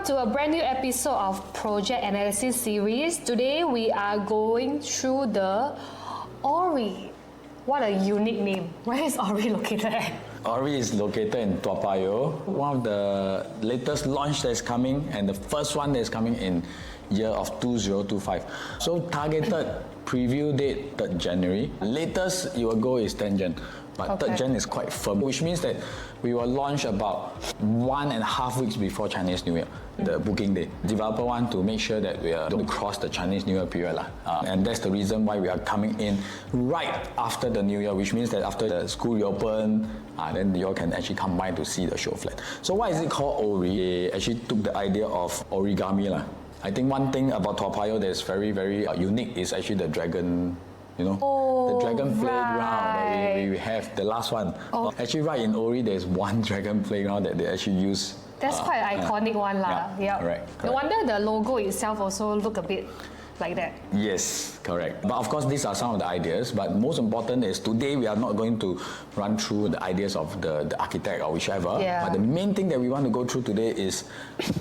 to a brand new episode of Project Analysis Series. Today we are going through the Orie. What a unique name. Where is Orie located at? Orie is located in Toa Payoh. One of the latest launch that is coming and the first one that is coming in year of 2025. So targeted preview date 3rd January. Latest you will go is 10 Jan. But 3rd Jan is quite firm, which means that we will launch about 1.5 weeks before Chinese New Year, the booking day. Developer want to make sure that we are going to cross the Chinese New Year period. And that's the reason why we are coming in right after the New Year, which means that after the school reopen, then you all can actually come by to see the show flat. So why is it called Orie? They actually took the idea of origami. I think one thing about Toa Payoh that is very, very unique is actually the dragon, the dragon playground that we have, the last one. Actually, right in Orie, there's one dragon playground that they actually use. That's quite an iconic one. Yeah, correct. No wonder the logo itself also look a bit like that. Yes, correct. But of course, these are some of the ideas. But most important is today we are not going to run through the ideas of the architect or whichever. Yeah. But the main thing that we want to go through today is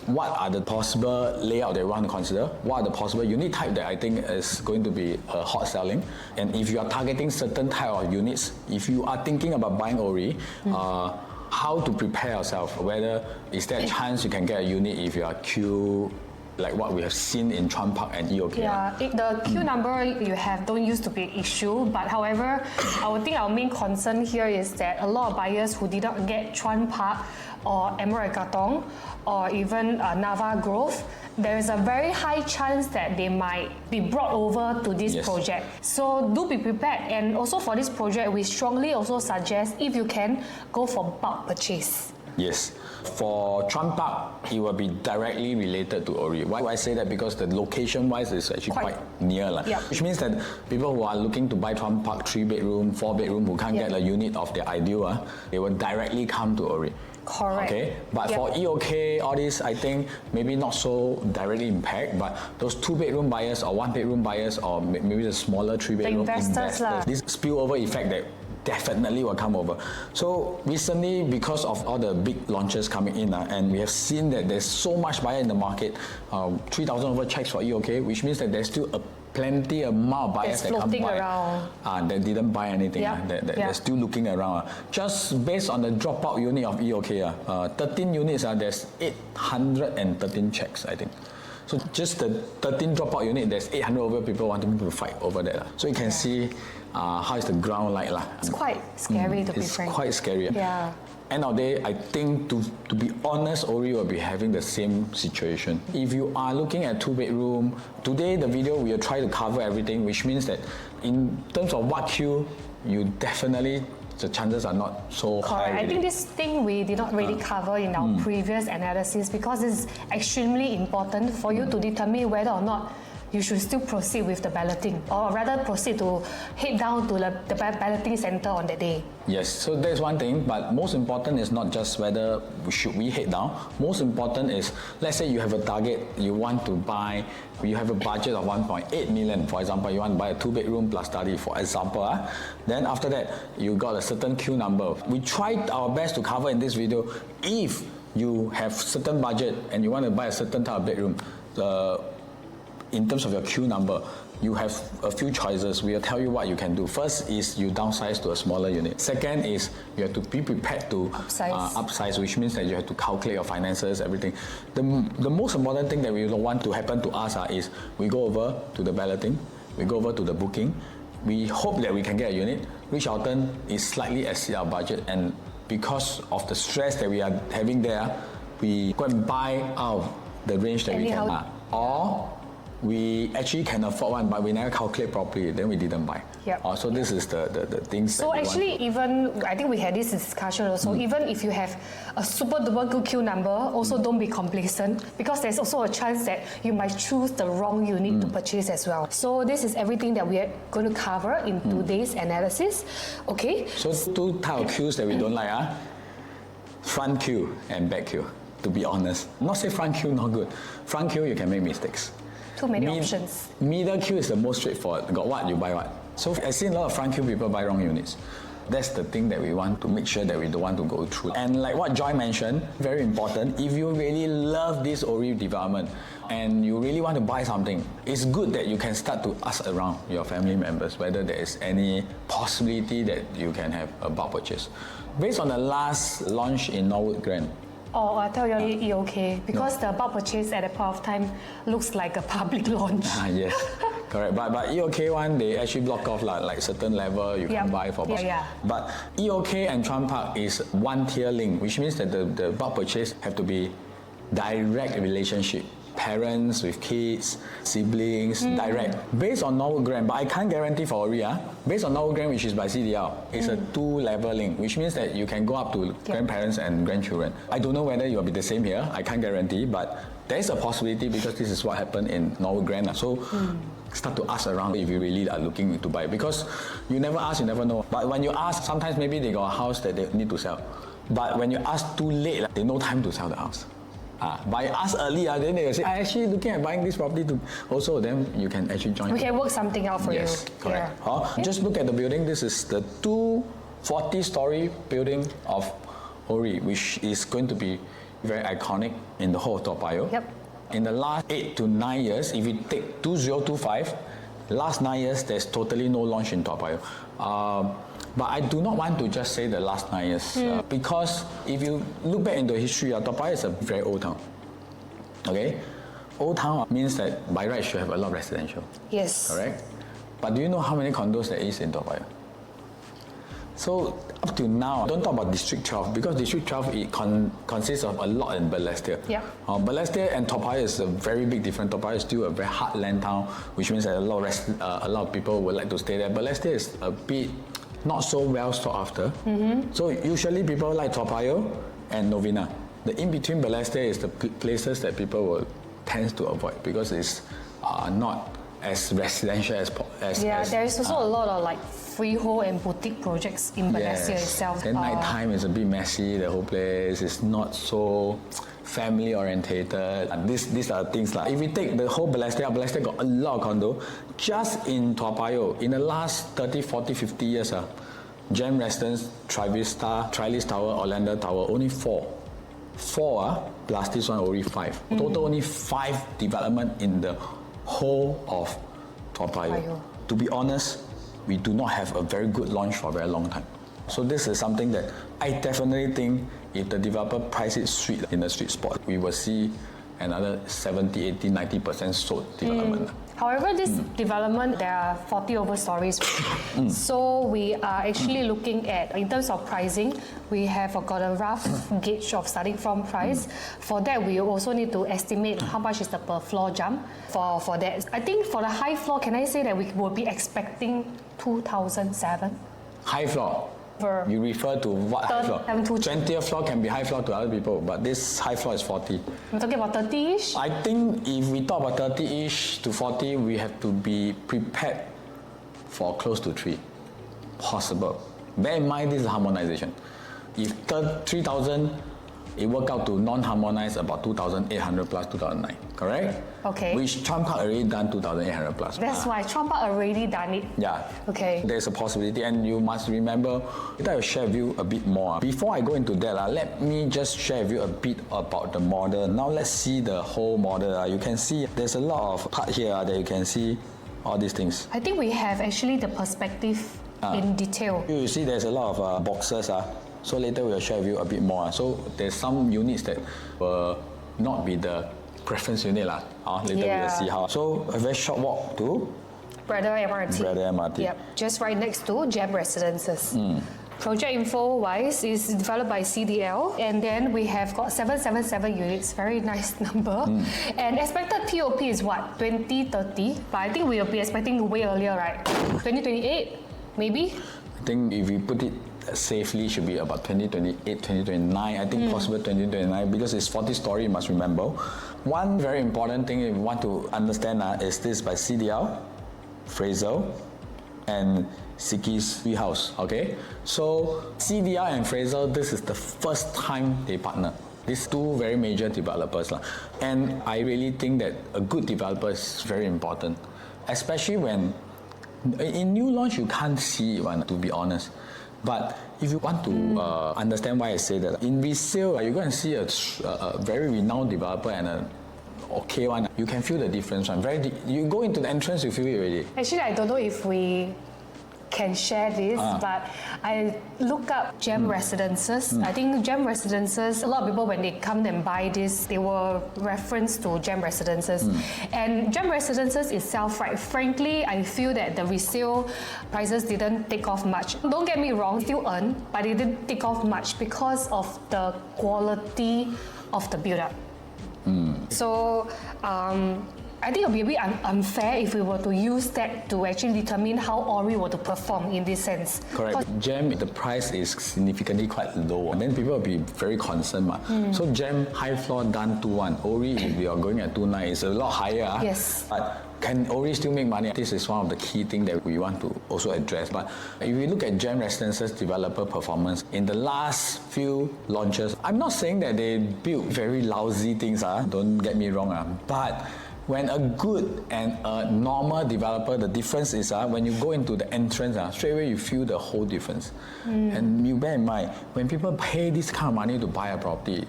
what are the possible layout that we want to consider. What are the possible unit type that I think is going to be hot selling. And if you are targeting certain type of units, if you are thinking about buying Orie, how to prepare yourself, whether is there a chance you can get a unit if you are queue, like what we have seen in Chuan Park and EOK. Yeah, the queue number you have don't used to be an issue, but however, I would think our main concern here is that a lot of buyers who did not get Chuan Park or Emerald Katong or even Nava Grove, there is a very high chance that they might be brought over to this project. So do be prepared, and also for this project, we strongly also suggest, if you can, go for bulk purchase. Yes. For Chuan Park, it will be directly related to Orie. Why do I say that? Because the location-wise is actually quite near. Which means that people who are looking to buy Chuan Park 3-bedroom, 4-bedroom, who can't get a unit of their ideal, they will directly come to Orie. Correct. Okay, but for EOK, all this, I think maybe not so directly impact, but those 2-bedroom buyers or 1-bedroom buyers or maybe the smaller 3-bedroom investors, this spillover effect that definitely will come over. So recently, because of all the big launches coming in, and we have seen that there's so much buyer in the market, 3,000 over checks for EOK, which means that there's still a plenty amount of buyers that come by that didn't buy anything. They're still looking around. Just based on the dropout unit of EOK, 13 units, there's 813 checks, I think. So just the 13 dropout unit, there's 800 over people wanting to fight over that. So you can see how is the ground like. It's quite scary to be frank. It's quite scary. End of the day, I think to be honest, Orie will be having the same situation. If you are looking at 2-bedroom, today the video we will try to cover everything, which means that in terms of what queue, you definitely, the chances are not so high. I think this thing we did not really cover in our previous analysis, because it's extremely important for you to determine whether or not you should still proceed with the balloting, or rather proceed to head down to the balloting center on the day. Yes, so that's one thing, but most important is not just whether should we head down. Most important is, let's say you have a target, you want to buy, you have a budget of 1.8 million, for example, you want to buy a 2-bedroom plus study, for example. Then after that, you got a certain queue number. We tried our best to cover in this video, if you have certain budget and you want to buy a certain type of bedroom, in terms of your queue number, you have a few choices. We'll tell you what you can do. First is you downsize to a smaller unit. Second is you have to be prepared to upsize, which means that you have to calculate your finances, everything. The most important thing that we want to happen to us is we go over to the balloting, we go over to the booking, we hope that we can get a unit, which often is slightly exceed our budget, and because of the stress that we are having there, we go and buy out the range that we can. Or we actually can afford one, but we never calculate properly, then we didn't buy. So this is the things. So actually, even I think we had this discussion also. Even if you have a super duper good queue number, also don't be complacent, because there's also a chance that you might choose the wrong unit to purchase as well. So this is everything that we are going to cover in today's analysis. Okay. So 2 type of queues that we don't like front queue and back queue. To be honest, not say front queue not good. Front queue you can make mistakes. Too many options. Middle queue is the most straightforward. Got what, you buy what. So I see a lot of front queue people buy wrong units. That's the thing that we want to make sure that we don't want to go through. And like what Joy mentioned, very important, if you really love this Orie development and you really want to buy something, it's good that you can start to ask around your family members whether there is any possibility that you can have a bulk purchase. Based on the last launch in Norwood Grand, Oh, I tell you, EOK, because the bulk purchase at that point of time looks like a public launch. Yes, correct. But EOK one, they actually block off like certain level you can buy for bulk. Yeah. But EOK and Chuan Park is one tier link, which means that the bulk purchase have to be direct relationship. Parents with kids, siblings, direct. Based on Norwood Grand, but I can't guarantee for Orie. Based on Norwood Grand, which is by CDL, it's a 2-level link, which means that you can go up to grandparents and grandchildren. I don't know whether it will be the same here. I can't guarantee, but there is a possibility because this is what happened in Norwood Grand. So start to ask around if you really are looking to buy, because you never ask, you never know. But when you ask, sometimes maybe they got a house that they need to sell. But when you ask too late, they no time to sell the house. But I ask early, then they will say, I'm actually looking at buying this property too. Also, then you can actually join. We can work something out for you. Yes, correct. Just look at the building. This is the 240-story building of Orie, which is going to be very iconic in the whole of Toa Payoh. Yep. In the last 8 to 9 years, if you take 2025, last 9 years, there's totally no launch in Toa Payoh. But I do not want to just say the last 9 years because if you look back into history, Toa Payoh is a very old town. Okay? Old town means that by right you should have a lot of residential. Yes. Correct? But do you know how many condos there is in Toa Payoh? So up to now, don't talk about District 12 because District 12 it consists of a lot in Balestier. Yeah. Balestier and Toa Payoh is a very big difference. Toa Payoh is still a very heartland town, which means that a lot of people would like to stay there. Balestier is a bit not so well sought after. So usually people like Toa Payoh and Novena. The in-between Balestier is the places that people will tend to avoid because it's not as residential as there is also a lot of like freehold and boutique projects in Balestier itself. Then nighttime is a bit messy, the whole place is not so family orientated. These are things like, if we take the whole Balestier got a lot of condo. Just in Toa Payoh, in the last 30, 40, 50 years, Gem Residence, Trivista, Trilis Tower, Orlando Tower, only 4. 4 plus this one, Orie 5. Total only 5 development in the whole of Toa Payoh. To be honest, we do not have a very good launch for a very long time. So this is something that I definitely think if the developer price it sweet in the sweet spot, we will see another 70, 80, 90% sold development. However, this development, there are 40 over stories. So we are actually looking at, in terms of pricing, we have got a rough gauge of starting from price. For that, we also need to estimate how much is the per floor jump for that. I think for the high floor, can I say that we will be expecting 2007? High floor? You refer to what high floor? 20th floor can be high floor to other people, but this high floor is 40. We're talking about 30-ish? I think if we talk about 30-ish to 40, we have to be prepared for close to 3. Possible. Bear in mind, this is harmonization. If 3,000, it worked out to non-harmonized about 2,800 plus 2009, correct? Okay. Which Chuan Park already done 2,800 plus. That's why Chuan Park already done it. Yeah. Okay. There's a possibility, and you must remember, I will share with you a bit more. Before I go into that, let me just share with you a bit about the model. Now let's see the whole model. You can see there's a lot of part here that you can see all these things. I think we have actually the perspective in detail. You see there's a lot of boxes. So later we'll share with you a bit more. So there's some units that will not be the preference unit. Later we'll see how. So a very short walk to Brother MRT. Yep, just right next to Gem Residences. Project info wise is developed by CDL, and then we have got 777 units, very nice number. And expected POP is what, 2030? But I think we will be expecting way earlier, right? 2028, maybe? I think if we put it safely, should be about 2028, 2029. I think possible 2029 because it's 40 story, you must remember. One very important thing you want to understand is this by CDL, Fraser, and Siki's House. Okay, so CDL and Fraser, this is the first time they partner. These two very major developers, and I really think that a good developer is very important, especially when in new launch you can't see one. To be honest, But if you want to understand why I say that, in resale, you go and see a very renowned developer and a okay one, you can feel the difference. You go into the entrance, you feel it already. Actually, I don't know if we can share this, but I look up gem residences. I think gem residences, a lot of people when they come and buy this, they will reference to gem residences. And gem residences itself, right, frankly, I feel that the resale prices didn't take off much. Don't get me wrong, still earn, but it didn't take off much because of the quality of the build-up. So, I think it would be a bit unfair if we were to use that to actually determine how Orie were to perform in this sense. Correct. Gem, the price is significantly quite low. And then people will be very concerned. So Gem, high floor done 2.1. Orie, if you are going at 2.9, is a lot higher. Yes. But can Orie still make money? This is one of the key things that we want to also address. But if we look at Gem Residences developer performance, in the last few launches, I'm not saying that they built very lousy things, don't get me wrong, but when a good and a normal developer, the difference is when you go into the entrance, straight away you feel the whole difference. And you bear in mind, when people pay this kind of money to buy a property,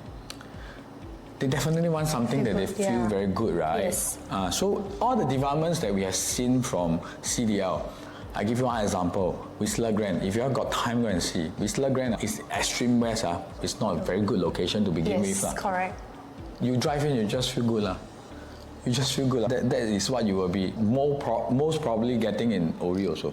they definitely want something that they feel very good, right? Yes. So all the developments that we have seen from CDL, I give you one example, Whistler Grand. If you have got time, go and see. Whistler Grand is extreme west. It's not a very good location to begin with. Yes, correct. You drive in, you just feel good. You just feel good. That is what you will be most probably getting in Orie also.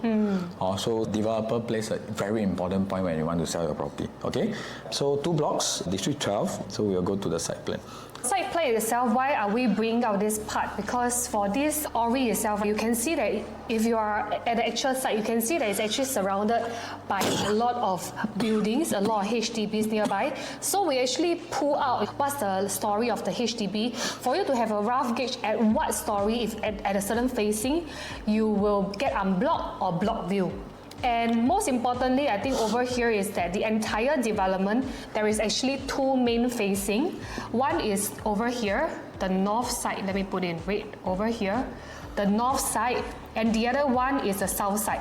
So developer plays a very important point when you want to sell your property. Okay? So 2 blocks, District 12. So we will go to the site plan. Site plan itself, why are we bringing out this part? Because for this Orie itself, you can see that if you are at the actual site, you can see that it's actually surrounded by a lot of buildings, a lot of HDBs nearby. So we actually pull out what's the story of the HDB for you to have a rough gauge at what story, if at a certain facing, you will get unblocked or block view. And most importantly, I think over here is that the entire development, there is actually 2 main facing. One is over here, the north side, let me put in red over here, the north side, and the other one is the south side.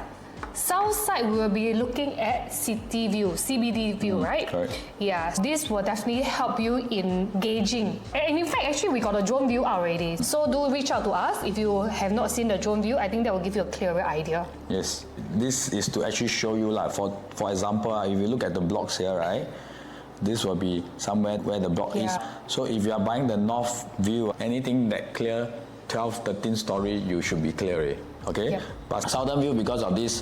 South side, we will be looking at city view, CBD view, right? Correct. Yeah, this will definitely help you in gauging. And in fact, actually, we got a drone view already. So do reach out to us if you have not seen the drone view. I think that will give you a clearer idea. Yes, this is to actually show you, like, for example, if you look at the blocks here, right? This will be somewhere where the block is. So if you are buying the north view, anything that clear 12, 13 story, you should be clear already. Okay? Yep. But southern view, because of this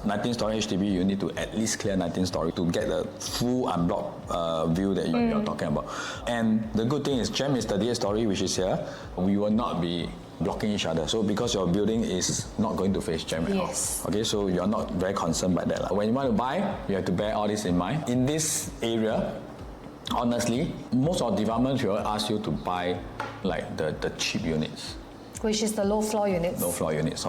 19-story HDB, you need to at least clear 19-story to get the full unblocked view that you're talking about. And the good thing is, Gem is 38-story, which is here. We will not be blocking each other. So because your building is not going to face Gem at all. Okay, so you're not very concerned by that. When you want to buy, you have to bear all this in mind. In this area, honestly, most of the developments will ask you to buy like the cheap units. Which is the low floor units. Low floor units,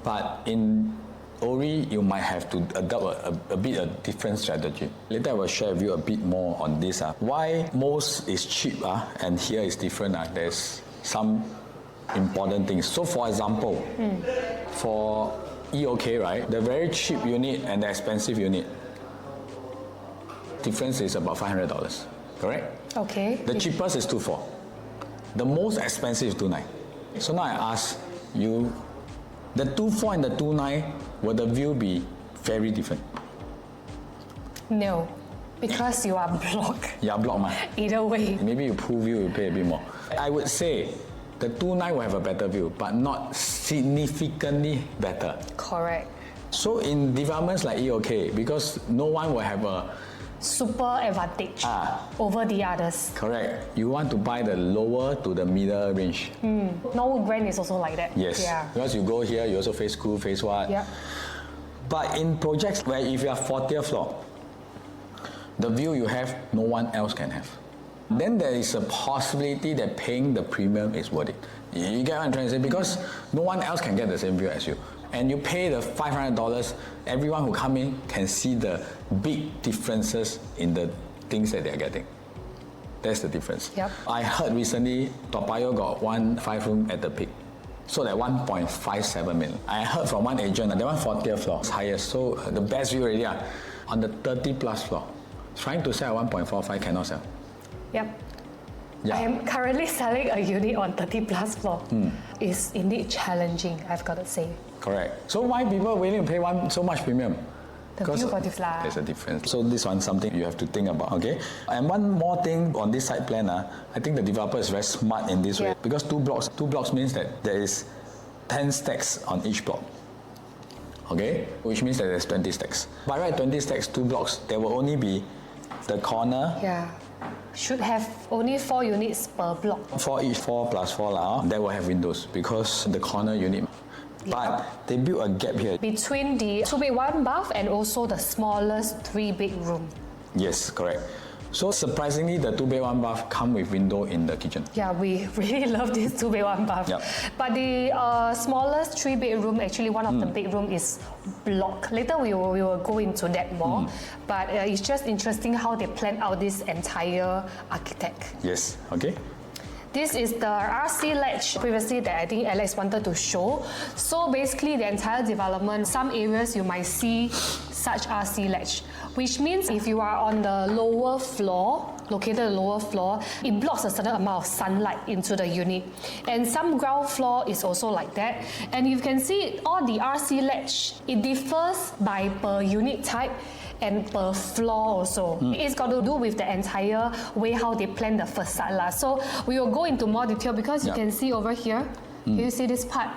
but in Orie, you might have to adopt a bit a different strategy. Later I will share with you a bit more on this. Why most is cheap and here is different. There's some important things. So for example, for EOK, right, the very cheap unit and the expensive unit, difference is about $500, correct? Okay. The cheapest is 2.4. The most expensive is 2.9. So now I ask you, the 2.4 and the 2.9, will the view be very different? No, because you are blocked. You are blocked, man. Either way. Maybe you pool view, you pay a bit more. I would say the 2.9 will have a better view, but not significantly better. Correct. So in developments like EOK, because no one will have a super advantage over the others. Correct. You want to buy the lower to the middle range. Norwood Grand is also like that. Yes. Yeah. Because you go here, you also face school, face what. Yeah. But in projects where if you are 40th floor, the view you have, no one else can have. Then there is a possibility that paying the premium is worth it. You get what I'm trying to say? Because no one else can get the same view as you. And you pay the $500, everyone who come in can see the big differences in the things that they are getting. That's the difference. Yep. I heard recently, Toa Payoh got one 5-room at the peak. sold at 1.57 million. I heard from one agent, that one 40th floor, it's highest. So the best view already on the 30 plus floor. Trying to sell at 1.45 cannot sell. Yep. Yeah. I am currently selling a unit on 30 plus floor. It's indeed challenging, I've got to say. Correct. So why people are willing to pay so much premium? The view for this lah. There's a difference. So this one's something you have to think about, okay? And one more thing on this site plan, I think the developer is very smart in this way. Because two blocks means that there is 10 stacks on each block. Okay? Which means that there's 20 stacks. By right, 20 stacks, 2 blocks, there will only be the corner. Yeah. Should have only 4 units per block. For each 4 plus 4 lah, that will have windows because the corner unit. But they built a gap here. Between the 2-bed 1-bath and also the smallest 3-bedroom. Yes, correct. So surprisingly, the 2-bed 1-bath come with window in the kitchen. Yeah, we really love this 2-bed 1-bath. Yep. But the smallest 3-bedroom, actually one of the bedroom is block. Later we will go into that more. But it's just interesting how they plan out this entire architect. Yes, okay. This is the RC ledge previously that I think Alex wanted to show. So basically the entire development, some areas you might see such RC ledge, which means if you are on the lower floor, located lower floor, it blocks a certain amount of sunlight into the unit. And some ground floor is also like that. And you can see all the RC ledge, it differs by per unit type and per floor also. It's got to do with the entire way how they plan the facade lah. So we will go into more detail because you can see over here, can you see this part?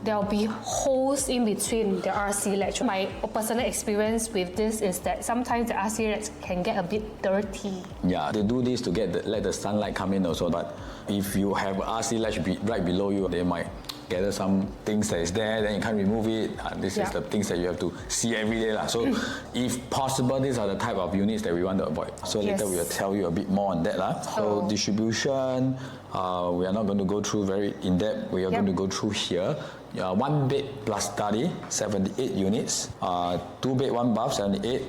There will be holes in between the RC ledge. My personal experience with this is that sometimes the RC ledge can get a bit dirty. Yeah, they do this to let the sunlight come in also, but if you have RC ledge right below you, they might gather some things that is there, then you can't remove it. This is the things that you have to see every day. So if possible, these are the type of units that we want to avoid. So later we will tell you a bit more on that. So distribution, we are not going to go through very in-depth. We are going to go through here. 1 bed plus study, 78 units. 2 bed, 1 bath, 78.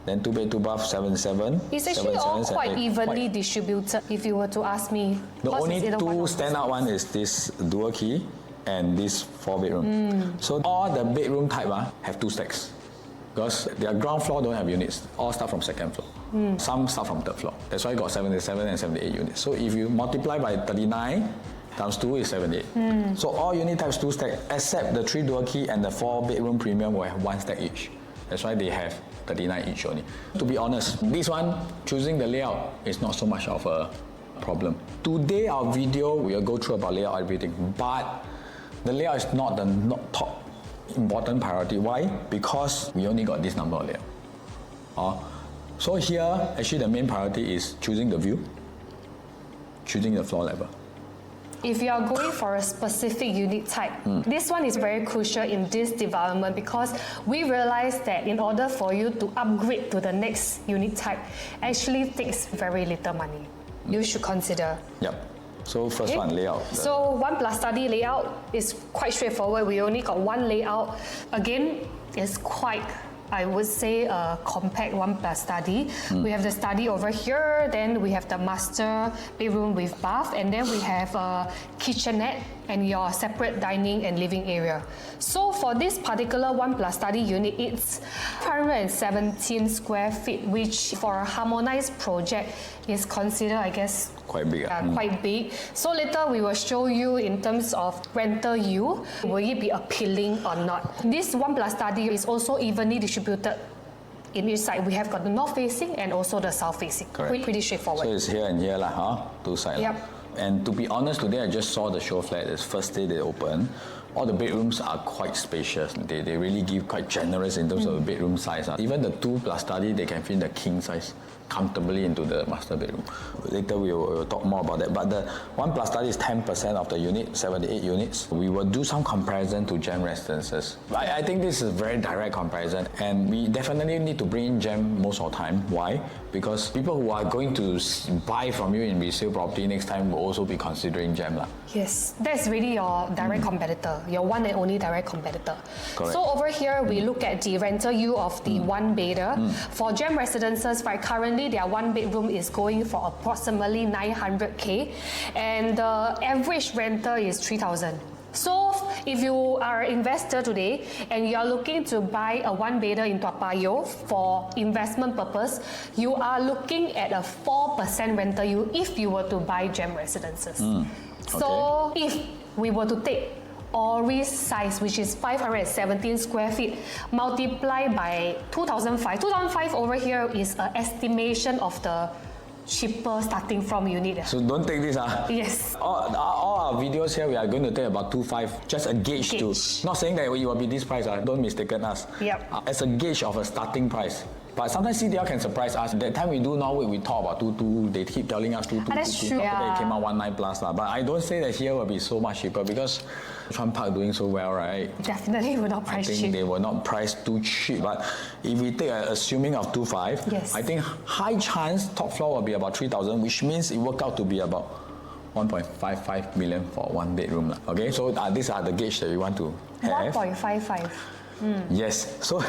Then 2 bed, 2 bath, 77. It's actually all quite evenly distributed, if you were to ask me. The only 2 standout one is this dual key and this 4-bedroom. So all the bedroom type have 2 stacks because their ground floor don't have units. All start from 2nd floor. Some start from 3rd floor. That's why you got 77 and 78 units. So if you multiply by 39 times 2 is 78. So all unit types 2 stack except the 3 dual key and the 4-bedroom premium will have 1 stack each. That's why they have 39 each only. To be honest, this one, choosing the layout is not so much of a problem. Today our video, we will go through about layout and everything, but the layout is not the top important priority. Why? Because we only got this number of layout. So here, actually the main priority is choosing the view, choosing the floor level. If you are going for a specific unit type, this one is very crucial in this development because we realized that in order for you to upgrade to the next unit type, actually takes very little money. You should consider. Yep. So first one, layout. So 1 plus study layout is quite straightforward. We only got 1 layout. Again, it's quite, I would say, a compact 1 plus study. We have the study over here, then we have the master bedroom with bath, and then we have a kitchenette and your separate dining and living area. So for this particular 1 plus study unit, it's 117 square feet, which for a harmonized project is considered, I guess, quite big. Quite big. So later we will show you in terms of rental yield, will it be appealing or not. This 1 plus study is also evenly distributed in each side. We have got the north facing and also the south facing. Correct. Pretty straightforward. So it's here and here, 2 sides. Yep. And to be honest, today I just saw the SHOWFLAT. It's first day they open. All the bedrooms are quite spacious. They really give quite generous in terms of the bedroom size. Even the 2 plus study, they can fit the king size comfortably into the master bedroom. Later we will talk more about that. But the 1 plus study is 10% of the unit, 78 units. We will do some comparison to GEM residences. I think this is a very direct comparison, and we definitely need to bring in GEM most of the time. Why? Because people who are going to buy from you in resale property next time will also be considering GEM. Yes, that's really your direct competitor, your one and only direct competitor. Correct. So over here, we look at the rental yield of the 1-bedder. For GEM residences, right, currently their 1-bedroom is going for approximately 900K, and the average rental is 3,000. So if you are an investor today and you are looking to buy a one-bedder in Toa Payoh for investment purpose, you are looking at a 4% rental yield if you were to buy GEM residences. So if we were to take Orie's size, which is 517 square feet, multiply by 2005. 2005 over here is an estimation of the cheaper starting from unit. So don't take this. Yes. All our videos here, we are going to take about 2.5, just a gauge to, not saying that it will be this price, don't mistaken us. Yep. As a gauge of a starting price. But sometimes CDL can surprise us. That time we do Norway, we talk about 2.2, they keep telling us 2.2. That's true. After that it came out 1.9 plus. But I don't say that here will be so much cheaper because Chuan Park doing so well, right? Definitely will not price cheap. I think they will not price too cheap. But if we take assuming of 2.5, yes, I think high chance top floor will be about 3,000, which means it work out to be about 1.55 million for one bedroom. Okay, so these are the gauge that we want to have. 1.55. Yes, so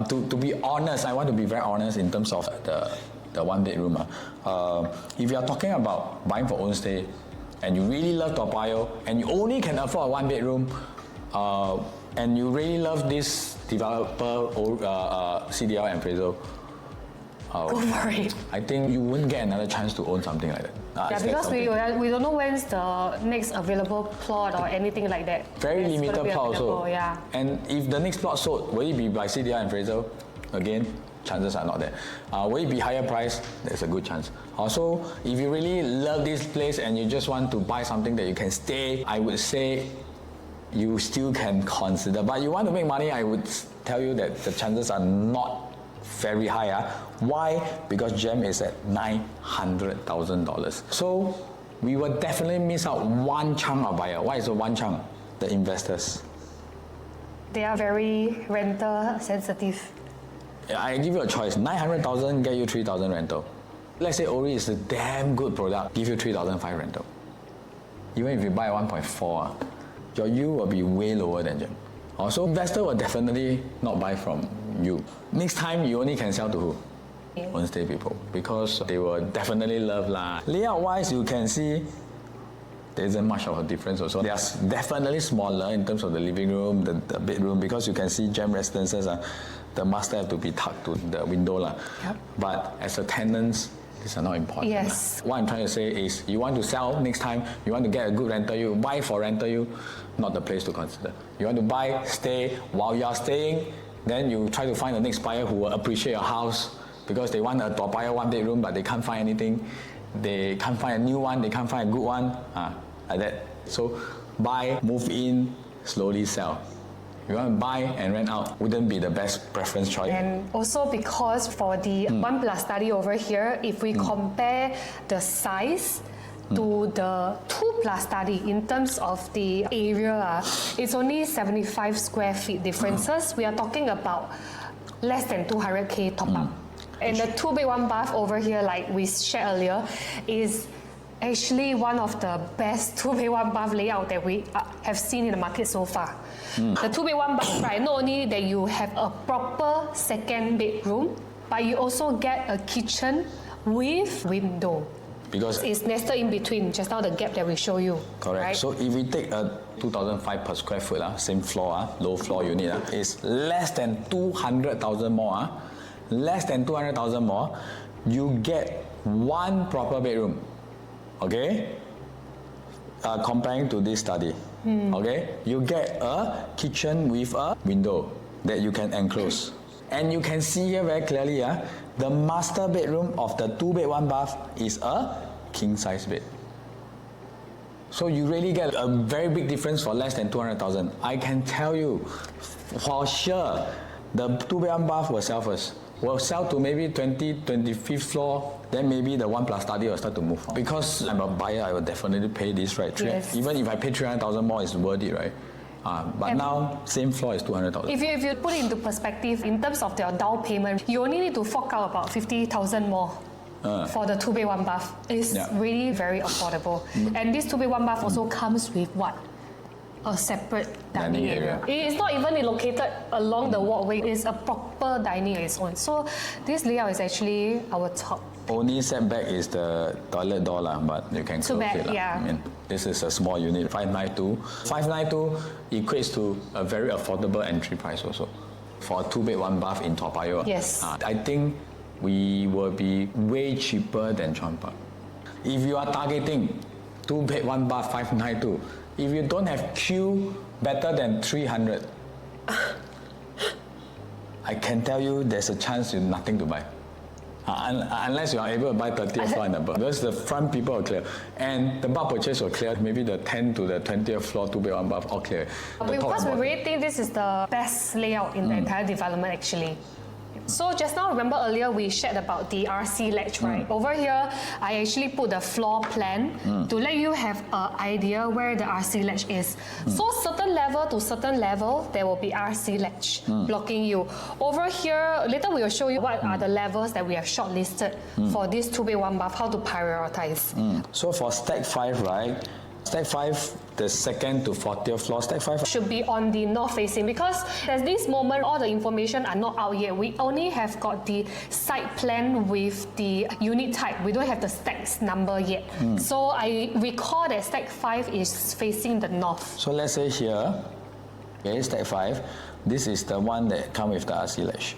to be honest, I want to be very honest in terms of the one bedroom. If you are talking about buying for own stay and you really love Toa Payoh and you only can afford a one bedroom and you really love this developer CDL and Fraser, go for it. I think you wouldn't get another chance to own something like that. Yeah, because we don't know when's the next available plot or anything like that. Very limited plot also. Yeah. And if the next plot sold, will it be by CDL and Fraser? Again, chances are not there. Will it be higher price? There's a good chance. Also, if you really love this place and you just want to buy something that you can stay, I would say you still can consider. But you want to make money, I would tell you that the chances are not very high. Why? Because GEM is at $900,000. So we will definitely miss out one chunk of buyer. Why is it one chunk? The investors. They are very rental sensitive. I give you a choice. 900,000 get you 3,000 rental. Let's say Orie is a damn good product, give you 3,500 rental. Even if you buy 1.4, your yield will be way lower than GEM. Also, investor will definitely not buy from you. Next time, you only can sell to who? Own stay people, because they will definitely love lah. Layout wise, you can see there isn't much of a difference also. They are definitely smaller in terms of the living room, the bedroom, because you can see GEM residences, the master have to be tucked to the window lah. Yep. But as a tenant, these are not important. Yes. What I'm trying to say is, you want to sell next time, you want to get a good rental yield, buy for rental yield, not the place to consider. You want to buy, stay, while you are staying, then you try to find the next buyer who will appreciate your house because they want a Toa Payoh one bedroom but they can't find anything. They can't find a new one, they can't find a good one, like that. So buy, move in, slowly sell. You want to buy and rent out, wouldn't be the best preference choice. And also because for the 1+ study over here, if we compare the size to the 2+ study in terms of the area, it's only 75 square feet differences. We are talking about less than 200K top up. And the 2-bed 1-bath over here, like we shared earlier, is actually one of the best 2-bed 1-bath layout that we have seen in the market so far. The 2-bed 1-bath, right, not only that you have a proper second bedroom, but you also get a kitchen with window. Because it's nested in between, just now the gap that we show you. Correct. Right? So if we take a 2,500 per square foot, same floor, low floor unit, is less than 200,000 more. Less than 200,000 more, you get one proper bedroom. Okay? Comparing to this study. Okay? You get a kitchen with a window that you can enclose. And you can see here very clearly, the master bedroom of the 2-bed 1-bath is a king size bed. So you really get a very big difference for less than 200,000. I can tell you for sure, the 2-bed 1-bath will sell first. Will sell to maybe 25th floor, then maybe the 1+ study will start to move. Because I'm a buyer, I will definitely pay this, right? Yes. Even if I pay 300,000 more, it's worth it, right? But now, same floor is 200,000. If you put it into perspective, in terms of their down payment, you only need to fork out about 50,000 more for the 2-bed 1-bath. It's really very affordable. And this 2-bed 1-bath also comes with what? A separate dining area. It's not even located along the walkway. It's a proper dining on its own. So this layout is actually our top Only setback is the toilet door lah, but you can Too close bad, it lah. yeah. I mean, this is a small unit, 592. 592 equates to a very affordable entry price also. For a 2-bed, 1-bath in Toa Payoh. Yes. I think we will be way cheaper than Chuan Park. If you are targeting 2-bed, 1-bath, 592, if you don't have queue better than 300, I can tell you there's a chance you nothing to buy. Unless you are able to buy 30th floor and above. Because the front people are clear. And the bulk purchase will clear. Maybe the 10th to the 20th floor, 2-bed, 1-bath, all clear. Because we really think this is the best layout in the entire development actually. So just now, remember earlier we shared about the RC ledge, right? Over here, I actually put the floor plan to let you have an idea where the RC ledge is. So certain level to certain level, there will be RC ledge blocking you. Over here, later we will show you what are the levels that we have shortlisted for this 2-bed, 1-bath, how to prioritize. So for stack 5, right? Stack 5, the 2nd to 40th floor, stack 5 should be on the north facing because at this moment all the information are not out yet. We only have got the site plan with the unit type. We don't have the stacks number yet. So I recall that stack 5 is facing the north. So let's say here, okay, stack 5, this is the one that come with the RC ledge.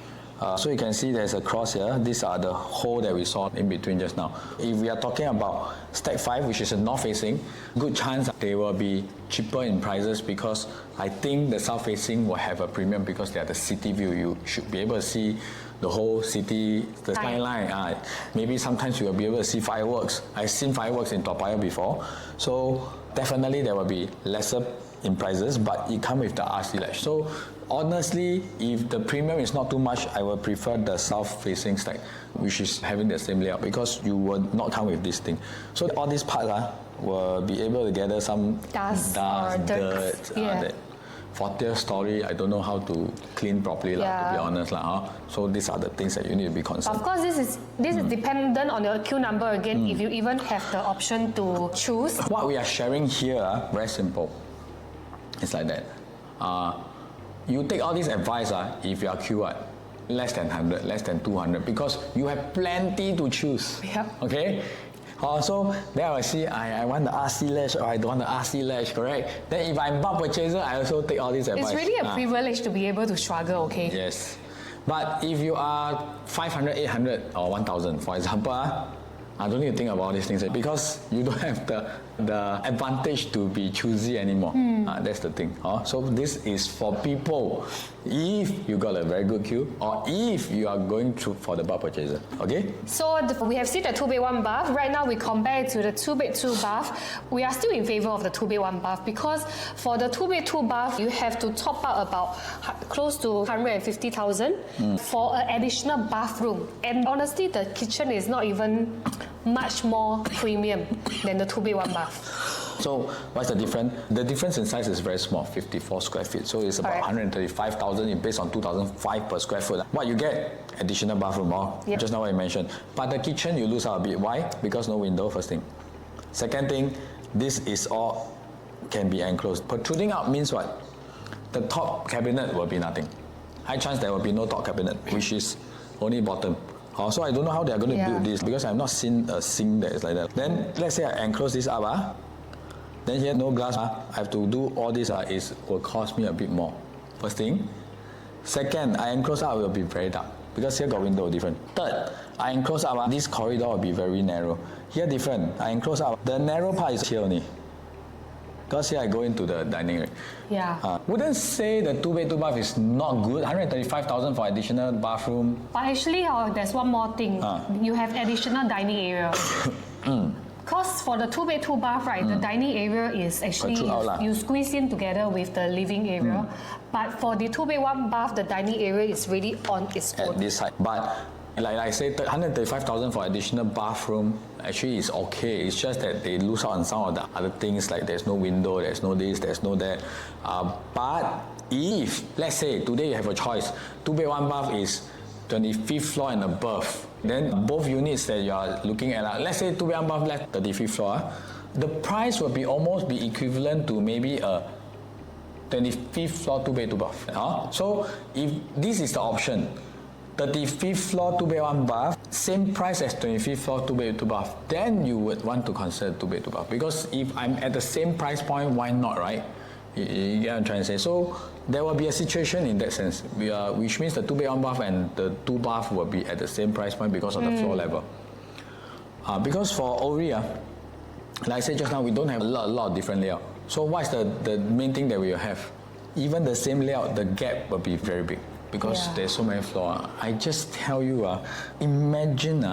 So you can see there's a cross here. These are the hole that we saw in between just now. If we are talking about stack 5, which is a north facing, good chance they will be cheaper in prices because I think the south facing will have a premium because they are the city view. You should be able to see the whole city, the skyline. Maybe sometimes you will be able to see fireworks. I've seen fireworks in Toa Payoh before. So definitely there will be lesser in prices, but it comes with the RC ledge. So honestly, if the premium is not too much, I will prefer the south-facing stack, which is having the same layout because you will not come with this thing. So all these parts will be able to gather some Dust or dirt. That 40th story, I don't know how to clean properly, to be honest. So these are the things that you need to be concerned. Of course, this is dependent on your queue number again, if you even have the option to choose. What we are sharing here, very simple. It's like that. You take all this advice if you are queue less than 100, less than 200, because you have plenty to choose. Yep. Okay? So then I will see, I want the RC ledge or I don't want the RC ledge, correct? Then if I'm bulk purchaser, I also take all this advice. It's really a privilege to be able to struggle, okay? Yes. But if you are 500, 800 or 1,000, for example, I don't need to think about all these things because you don't have the advantage to be choosy anymore. That's the thing. So this is for people if you got a very good queue or if you are going through for the bulk purchaser. Okay? So we have seen the 2-bed, 1-bath. Right now we compare it to the 2-bed, 2-bath. We are still in favor of the 2-bed, 1-bath because for the 2-bed, 2-bath, you have to top up about close to 150,000 for an additional bathroom. And honestly, the kitchen is not even much more premium than the 2-bed, 1-bath. So what's the difference? The difference in size is very small, 54 square feet. So it's about 135,000 based on 2,005 per square foot. What you get? Additional bathroom, just now what I mentioned. But the kitchen you lose out a bit. Why? Because no window, first thing. Second thing, this is all can be enclosed. Protruding out means what? The top cabinet will be nothing. High chance there will be no top cabinet, which is only bottom. So I don't know how they are going to build this because I have not seen a sink that is like that. Then let's say I enclose this up. Then here no glass. I have to do all this will cost me a bit more. First thing. Second, I enclose up will be very dark because here got window different. Third, I enclose up this corridor will be very narrow. Here different. I enclose up. The narrow part is here only. Because here I go into the dining area. Yeah. Wouldn't say the 2-bed, 2-bath is not good. 135,000 for additional bathroom. But actually, there's one more thing. You have additional dining area. Because for the 2-bed, 2-bath, right, the dining area is actually you squeeze in together with the living area. But for the 2-bed, 1-bath, the dining area is really on its own. At this side. But like I said, 135,000 for additional bathroom actually is okay. It's just that they lose out on some of the other things like there's no window, there's no this, there's no that. But if, let's say, today you have a choice, 2-bed, 1-bath is 25th floor and above. Then both units that you are looking at, let's say 2-bed, 1-bath left 35th floor, the price will be almost be equivalent to maybe a 25th floor 2-bed, 2-bath. So if this is the option, 35th floor, 2 bed, 1 bath, same price as 25th floor, 2 bed, 2 bath, then you would want to consider 2 bed, 2 bath. Because if I'm at the same price point, why not, right? You get what I'm trying to say? So there will be a situation in that sense, which means the 2 bed, 1 bath and the 2 bath will be at the same price point because of the floor level. Because for Orie, like I said just now, we don't have a lot of different layout. So what's the main thing that we will have? Even the same layout, the gap will be very big because there's so many floors. I just tell you, imagine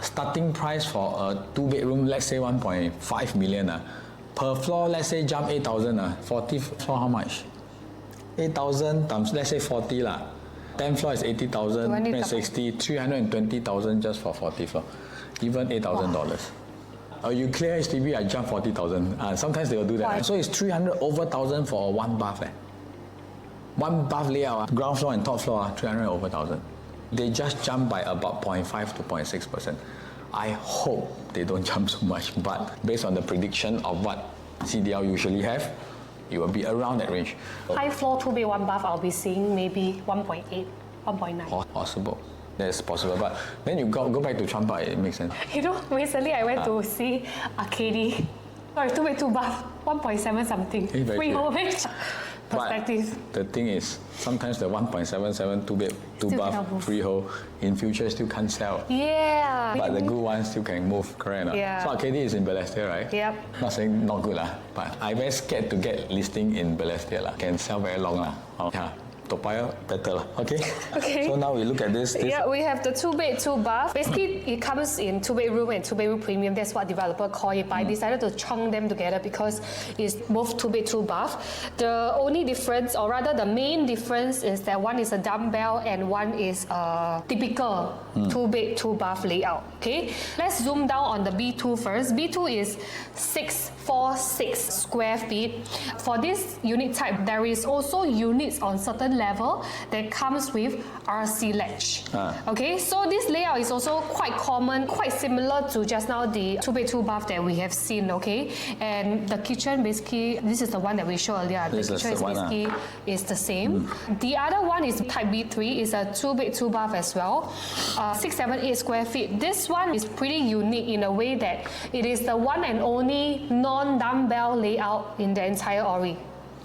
starting price for a 2-bedroom, let's say 1.5 million. Per floor, let's say jump 8,000. 40 floor, how much? 8,000 times, let's say 40 lah. 10 floor is 80,000, 360, 320,000 just for 40 floor. Even $8,000. You clear HDB, I jump 40,000. Sometimes they will do that. Why? So it's 300 over 1,000 for 1 bath. 1 bath layout, ground floor and top floor, 300 over 1,000. They just jump by about 0.5 to 0.6%. I hope they don't jump so much, but based on the prediction of what CDL usually have, it will be around that range. High floor, 2 bed, 1 bath, I'll be seeing maybe 1.8, 1.9. Possible. That's possible, but then you go back to Chuan Park, it makes sense. You know, recently I went to see Arcady. Sorry, 2 bed, 2 bath, 1.7 something. Freehold. Perspective. But the thing is, sometimes the 1.77 2 bed, 2 bath, freehold, in future still can't sell. Yeah. But the good ones still can move, correct? Yeah. So Arcady is in Balestier, right? Yep. Not saying not good, but I'm very scared to get listing in Balestier. Can sell very long. Yeah. Toa Payoh better. Okay? Okay. So now we look at this. Yeah, we have the 2 bed, 2 bath. Basically, it comes in 2 bedroom and 2 bedroom premium. That's what developer call it. But I decided to chunk them together because it's both 2 bed, 2 bath. The only difference, or rather the main difference, is that one is a dumbbell and one is a typical 2 bed, 2 bath layout. Okay? Let's zoom down on the B2 first. B2 is 646 square feet. For this unit type, there is also units on certain level that comes with RC latch. Okay, so this layout is also quite common, quite similar to just now the 2 bed 2 bath that we have seen. Okay, and the kitchen basically, this is the one that we showed earlier. The kitchen is basically is the same. The other one is type B3, is a 2 bed 2 bath as well, 678 square feet. This one is pretty unique in a way that it is the one and only non-dumbbell layout in the entire Orie.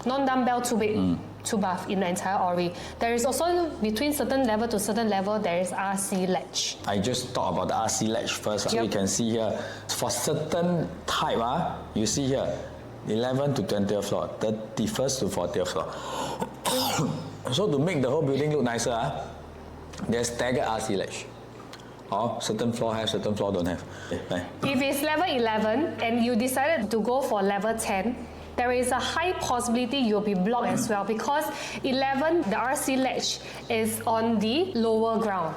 Non-dumbbell 2 bed 2 bath in the entire Orie. There is also, between certain level to certain level, there is RC latch. I just talk about the RC latch first. So you can see here, for certain type, you see here, 11 to 20th floor, 31st to 40th floor. So to make the whole building look nicer, there's staggered RC latch. Or certain floor have, certain floor don't have. If it's level 11 and you decided to go for level 10, there is a high possibility you'll be blocked as well, because 11, the RC latch is on the lower ground.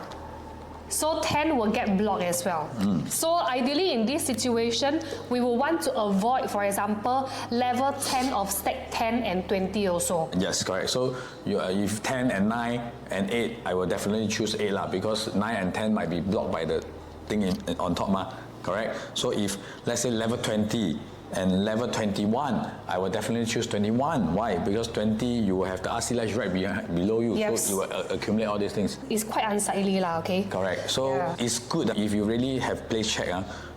So 10 will get blocked as well. So ideally in this situation, we will want to avoid, for example, level 10 of stack 10 and 20 also. Yes, correct. So if 10 and 9 and 8, I will definitely choose 8 because 9 and 10 might be blocked by the thing on top, correct? So if, let's say, level 20 and level 21, I will definitely choose 21. Why? Because 20, you will have the RC latch right below you, so you will accumulate all these things. It's quite unsightly, okay? Correct. So it's good if you really have place check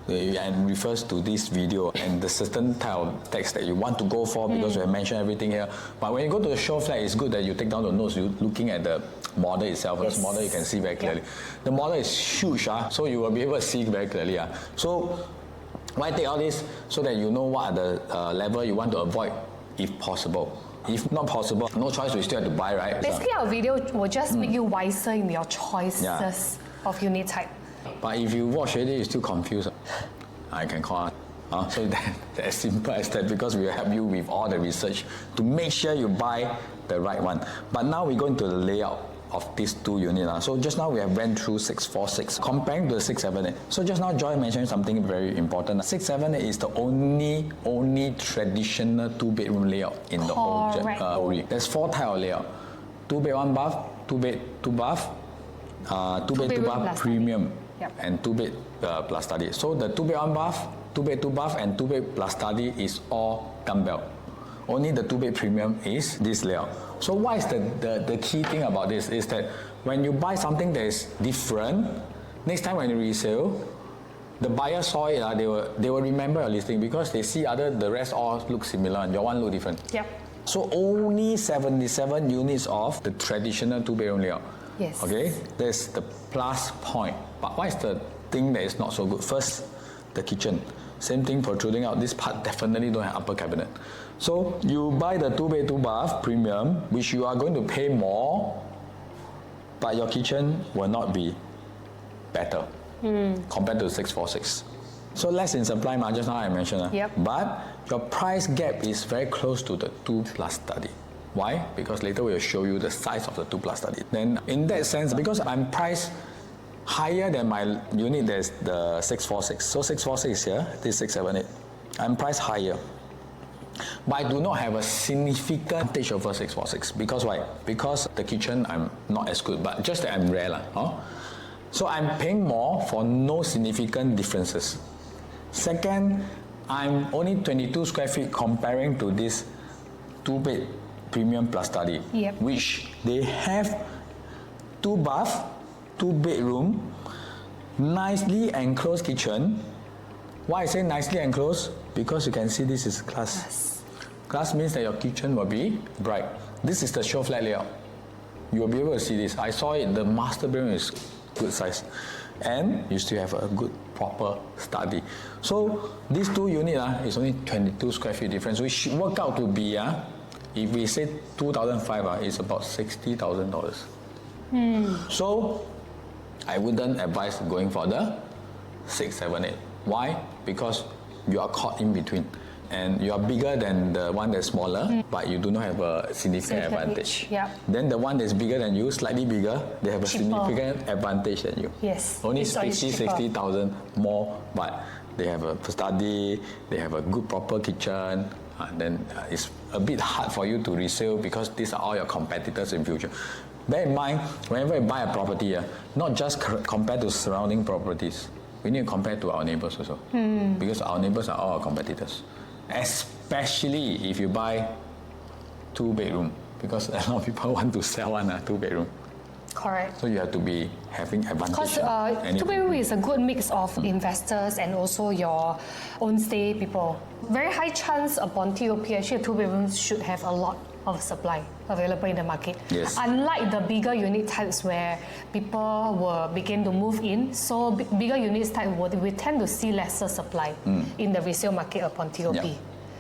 and refers to this video and the certain type of text that you want to go for, because we have mentioned everything here. But when you go to the SHOWFLAT, it's good that you take down the notes, you're looking at the model itself. This model you can see very clearly. The model is huge, so you will be able to see very clearly. So why take all this? So that you know what are the level you want to avoid if possible. If not possible, no choice, we still have to buy, right? Basically, our video will just make you wiser in your choices of unit type. But if you watch already, you're still confused, I can call so that's as simple as that, because we will help you with all the research to make sure you buy the right one. But now we go into the layout of these two units. So just now we have went through 646 comparing to the 678. So just now Joy mentioned something very important. 678 is the only traditional 2-bedroom layout in the whole Orie. There's 4 types of layout: 2 bed 1 bath, 2 bed 2 bath, 2 bed 2 bath premium, and 2 bed plus study. So the 2 bed 1 bath, 2 bed 2 bath, and 2 bed plus study is all dumbbell. only the 2-bed premium is this layout. So what is the key thing about this is that when you buy something that is different, next time when you resell, the buyer saw it, they will remember your listing because they see the rest all look similar and your one look different. Yep. So only 77 units of the traditional 2-bedroom layout. Yes. Okay, that's the plus point. But what is the thing that is not so good? First, the kitchen. Same thing protruding out. This part definitely don't have upper cabinet. So you buy the 2-bed, 2-bath premium, which you are going to pay more, but your kitchen will not be better compared to 646. So less in supply, just now I mentioned. Yep. But your price gap is very close to the 2+ study. Why? Because later we'll show you the size of the 2+ study. Then in that sense, because I'm priced higher than my unit, there's the 646. So 646 here, this is 678. I'm priced higher. But I do not have a significant advantage over 646. Because why? Because the kitchen I'm not as good, but just that I'm rare. So I'm paying more for no significant differences. Second, I'm only 22 square feet comparing to this 2-bed premium plus study, yep. which they have 2 bath, 2 bedroom, nicely enclosed kitchen. Why I say nicely enclosed? Because you can see this is glass. Yes. Glass means that your kitchen will be bright. This is the SHOWFLAT layout. You will be able to see this. I saw it, the master bedroom is good size. And you still have a good proper study. So these 2 units is only 22 square feet difference, which work out to be, if we say 2,500, it's about $60,000. So I wouldn't advise going for the 678. Why? Because you are caught in between. And you are bigger than the one that's smaller, but you do not have a significant advantage. Yep. Then the one that's bigger than you, slightly bigger, they have a significant advantage than you. Yes. Only 60,000 more, but they have a study, they have a good proper kitchen, and then it's a bit hard for you to resell because these are all your competitors in future. Bear in mind, whenever you buy a property, not just compared to surrounding properties, we need to compare to our neighbors also. Because our neighbors are all our competitors. Especially if you buy 2-bedroom, because a lot of people want to sell one 2-bedroom. Correct. So you have to be having advantage. Because 2-bedroom is a good mix of investors and also your own stay people. Very high chance upon TOP, actually 2-bedrooms should have a lot of supply available in the market. Yes. Unlike the bigger unit types where people will begin to move in, so bigger units type we tend to see lesser supply in the resale market upon TOP. Yep.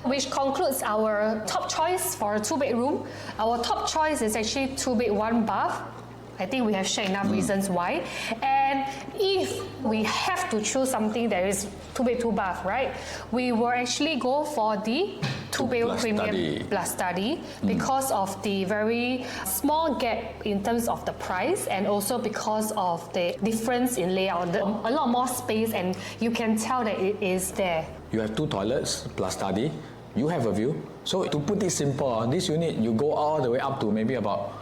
Which concludes our top choice for a 2-bedroom. Our top choice is actually 2-bed, 1-bath. I think we have shared enough reasons why. And if we have to choose something that is 2-bed, 2-bath, right? We will actually go for the 2-bedroom premium plus study because of the very small gap in terms of the price and also because of the difference in layout. A lot more space and you can tell that it is there. You have 2 toilets plus study. You have a view. So to put it simple, this unit, you go all the way up to maybe about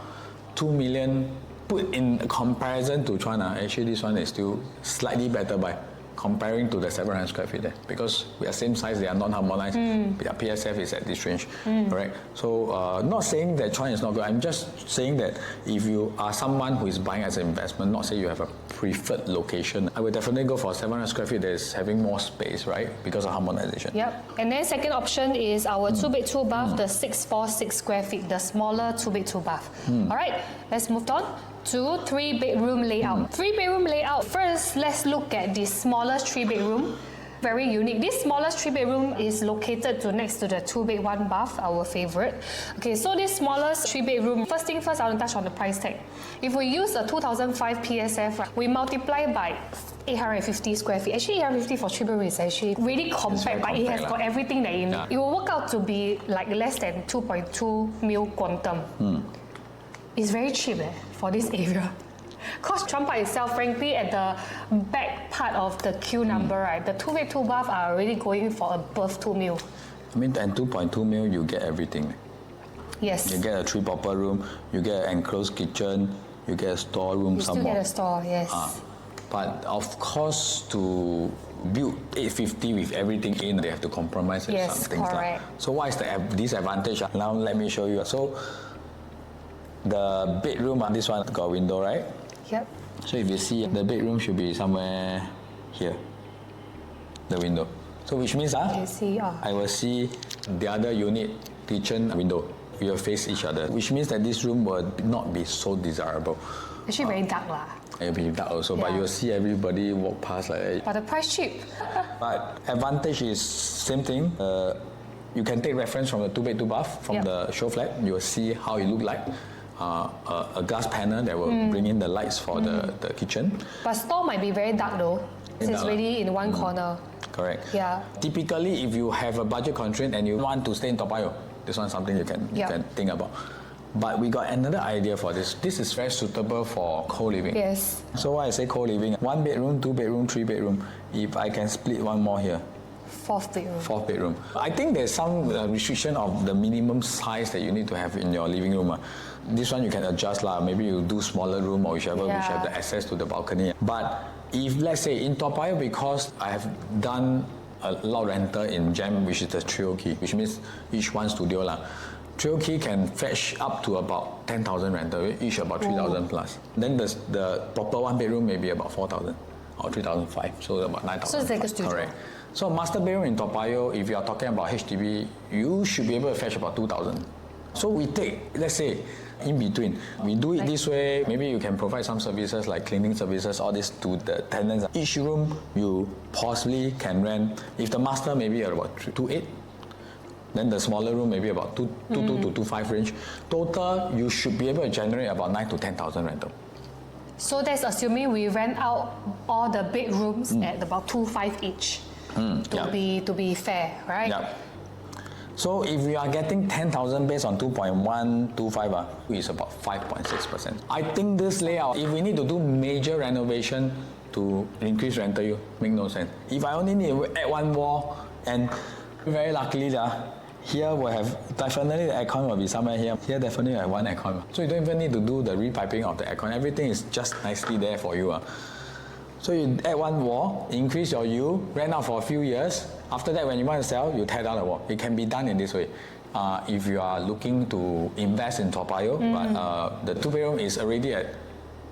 2 million. Put in comparison to Chuan, actually this one is still slightly better by comparing to the 700 square feet there. Because we are same size, they are not harmonized. Their PSF is at this range, correct? So not saying that Chuan is not good. I'm just saying that if you are someone who is buying as an investment, not say you have a preferred location, I would definitely go for 700 square feet that is having more space, right? Because of harmonization. Yep. And then second option is our 2-bed, 2-bath, the 646 square feet, the smaller 2-bed, 2-bath. All right, let's move on to 3-bedroom layout. 3-bedroom layout. First, let's look at the smallest 3-bedroom. Very unique. This smallest 3-bedroom is located next to the 2-bed, 1-bath, our favorite. Okay, so this smallest 3-bedroom, first thing first, I want to touch on the price tag. If we use a 2005 PSF, right, we multiply by 850 square feet. Actually, 850 for 3-bedroom is actually really compact, but it has got everything that you need. It will work out to be like less than 2.2 mil quantum. It's very cheap for this area. Because Chuan Park itself, frankly, at the back part of the queue number, right, the 2-bed, 2-bath are already going for above 2 mil. I mean, and 2.2 mil, you get everything. Yes. You get a 3 proper room, you get an enclosed kitchen, you get a storeroom you somewhere. You still get a store, yes. But of course, to build 850 with everything in, they have to compromise with some things. Correct. So what is the disadvantage? Now let me show you. So the bedroom, this one got a window, right? Yep. So if you see, the bedroom should be somewhere here, the window. So which means I will see the other unit, kitchen, window. We will face each other, which means that this room will not be so desirable. Actually very dark lah. It'll be dark also, but you'll see everybody walk past like that. But the price cheap. But advantage is same thing. You can take reference from the 2-bed 2-bath from the SHOWFLAT. You'll see how it look like. A glass panel that will bring in the lights for the kitchen. But store might be very dark though. It's really in one corner. Correct. Yeah. Typically, if you have a budget constraint and you want to stay in Toa Payoh, this one's something you can think about. But we got another idea for this. This is very suitable for co-living. Yes. So why I say co-living? 1 bedroom, 2 bedroom, 3 bedroom. If I can split one more here. 4th bedroom. 4th bedroom. I think there's some restriction of the minimum size that you need to have in your living room. This one you can adjust lah. Maybe you do smaller room or whichever, which have the access to the balcony. But if let's say in Toa Payoh, because I have done a lot rental in GEM, which is the trio key, which means each one studio lah. Trio key can fetch up to about 10,000 rental, each about 3,000 plus. Then the proper 1 bedroom may be about 4,000 or 3,500, so about 9,000. So it's like a studio. Correct. So master bedroom in Toa Payoh, if you are talking about HDB, you should be able to fetch about 2,000. So we take, let's say, in between. We do it this way. Maybe you can provide some services like cleaning services, all this to the tenants. Each room you possibly can rent. If the master maybe about 2.8, then the smaller room maybe about 2.2 to 2.5 range. Total, you should be able to generate about 9,000 to 10,000 rental. So that's assuming we rent out all the bedrooms at about 2.5 each. To be fair, right? Yeah. So if we are getting 10,000 based on 2.125, it's about 5.6%. I think this layout, if we need to do major renovation to increase rental, you make no sense. If I only need to add one wall, and very luckily, here we have definitely the aircon will be somewhere here. Here definitely have one aircon. So you don't even need to do the repiping of the aircon. Everything is just nicely there for you. So you add one wall, increase your yield, rent out for a few years. After that, when you want to sell, you tear down the wall. It can be done in this way. If you are looking to invest in Toa Payoh, but the 2 bedroom is already at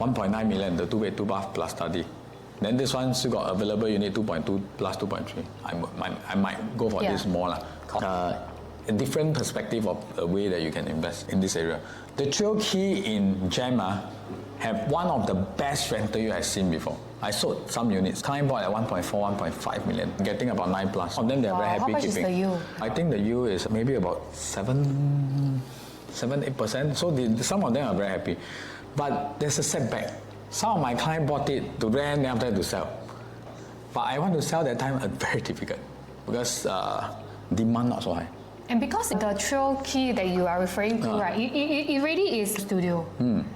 1.9 million, the 2-bed 2-bath plus study. Then this one still got available, you need 2.2 plus 2.3. I might go for this more. A different perspective of the way that you can invest in this area. The trio key in GEM have one of the best rental you have seen before. I sold some units. Client bought at 1.4, 1.5 million, getting about 9 plus. Of them, they're very happy how much keeping. Is the yield? I think the yield is maybe about 7-8%. So some of them are very happy. But there's a setback. Some of my clients bought it to rent and after to sell. But I want to sell that time, very difficult because demand not so high. And because the trio key that you are referring to, right, it really is studio.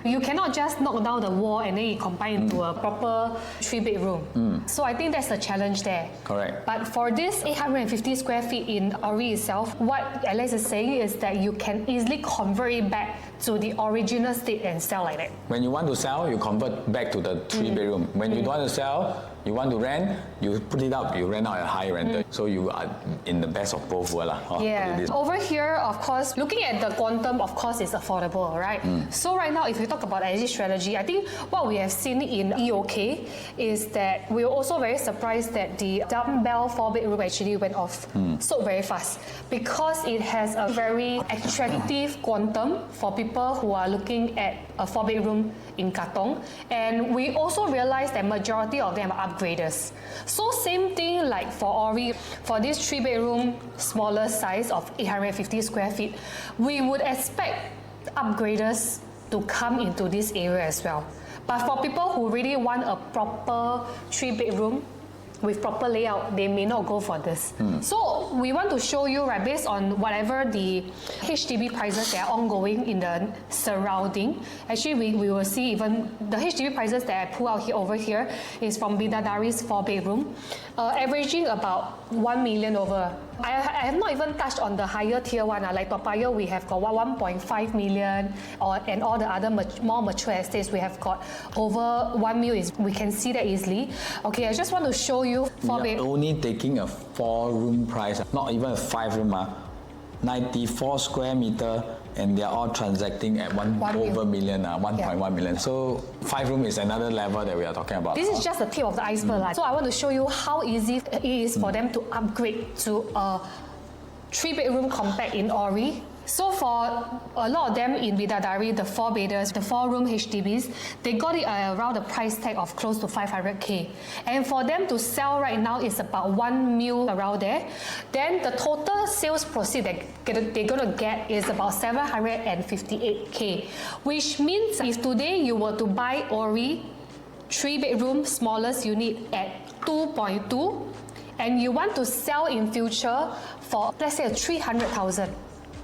You cannot just knock down the wall and then it combine into a proper 3-bedroom. So I think that's the challenge there. Correct. But for this 850 square feet in Orie itself, what Alex is saying is that you can easily convert it back to the original state and sell like that. When you want to sell, you convert back to the 3-bedroom. When you don't want to sell, you want to rent, you put it up, you rent out at a high rental. So you are in the best of both worlds. Over here, of course, looking at the quantum, of course, is affordable, right? So right now, if you talk about exit strategy, I think what we have seen in EOK is that we were also very surprised that the dumbbell 4-bedroom actually went off, sold very fast, because it has a very attractive quantum for people who are looking at a 4-bedroom in Katong. And we also realized that majority of them are upgraders. So same thing like for Orie, for this 3-bedroom smaller size of 850 square feet, we would expect upgraders to come into this area as well. But for people who really want a proper 3-bedroom with proper layout, they may not go for this. So we want to show you, right, based on whatever the HDB prices that are ongoing in the surrounding. Actually, we will see even the HDB prices that I pull out here over here is from Bidadari's 4-bedroom, averaging about 1 million over I have not even touched on the higher tier one. Like Toa Payoh, we have got 1.5 million, and all the other more mature estates, we have got over 1 million. We can see that easily. Okay, I just want to show you We are only taking a 4-room price, not even a 5-room. 94 square meter, and they are all transacting at over million, 1.1 million. So 5-room is another level that we are talking about. This is just the tip of the iceberg. So I want to show you how easy it is for them to upgrade to a 3-bedroom compact in Orie. So for a lot of them in Bidadari, the 4-bedders, the 4-room HDBs, they got it around the price tag of close to 500K. And for them to sell right now is about 1 mil around there. Then the total sales proceed that they're going to get is about 758K, which means if today you were to buy Orie 3-bedroom smallest unit at 2.2, and you want to sell in future for, let's say, a 300,000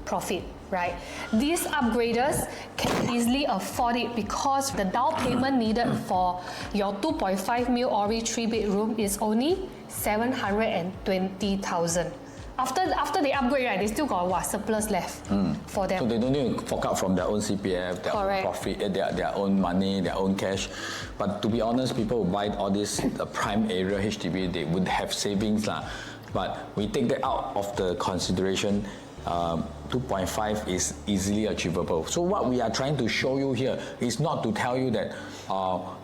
profit, right? These upgraders can easily afford it because the down payment needed for your 2.5 mil Orie 3-bedroom is only 720,000. After they upgrade, right, they still got surplus left for them. So they don't need to fork out from their own CPF, their own profit, their own money, their own cash. But to be honest, people who buy all this prime area HDB, they would have savings lah. But we take that out of the consideration. 2.5 is easily achievable. So what we are trying to show you here is not to tell you that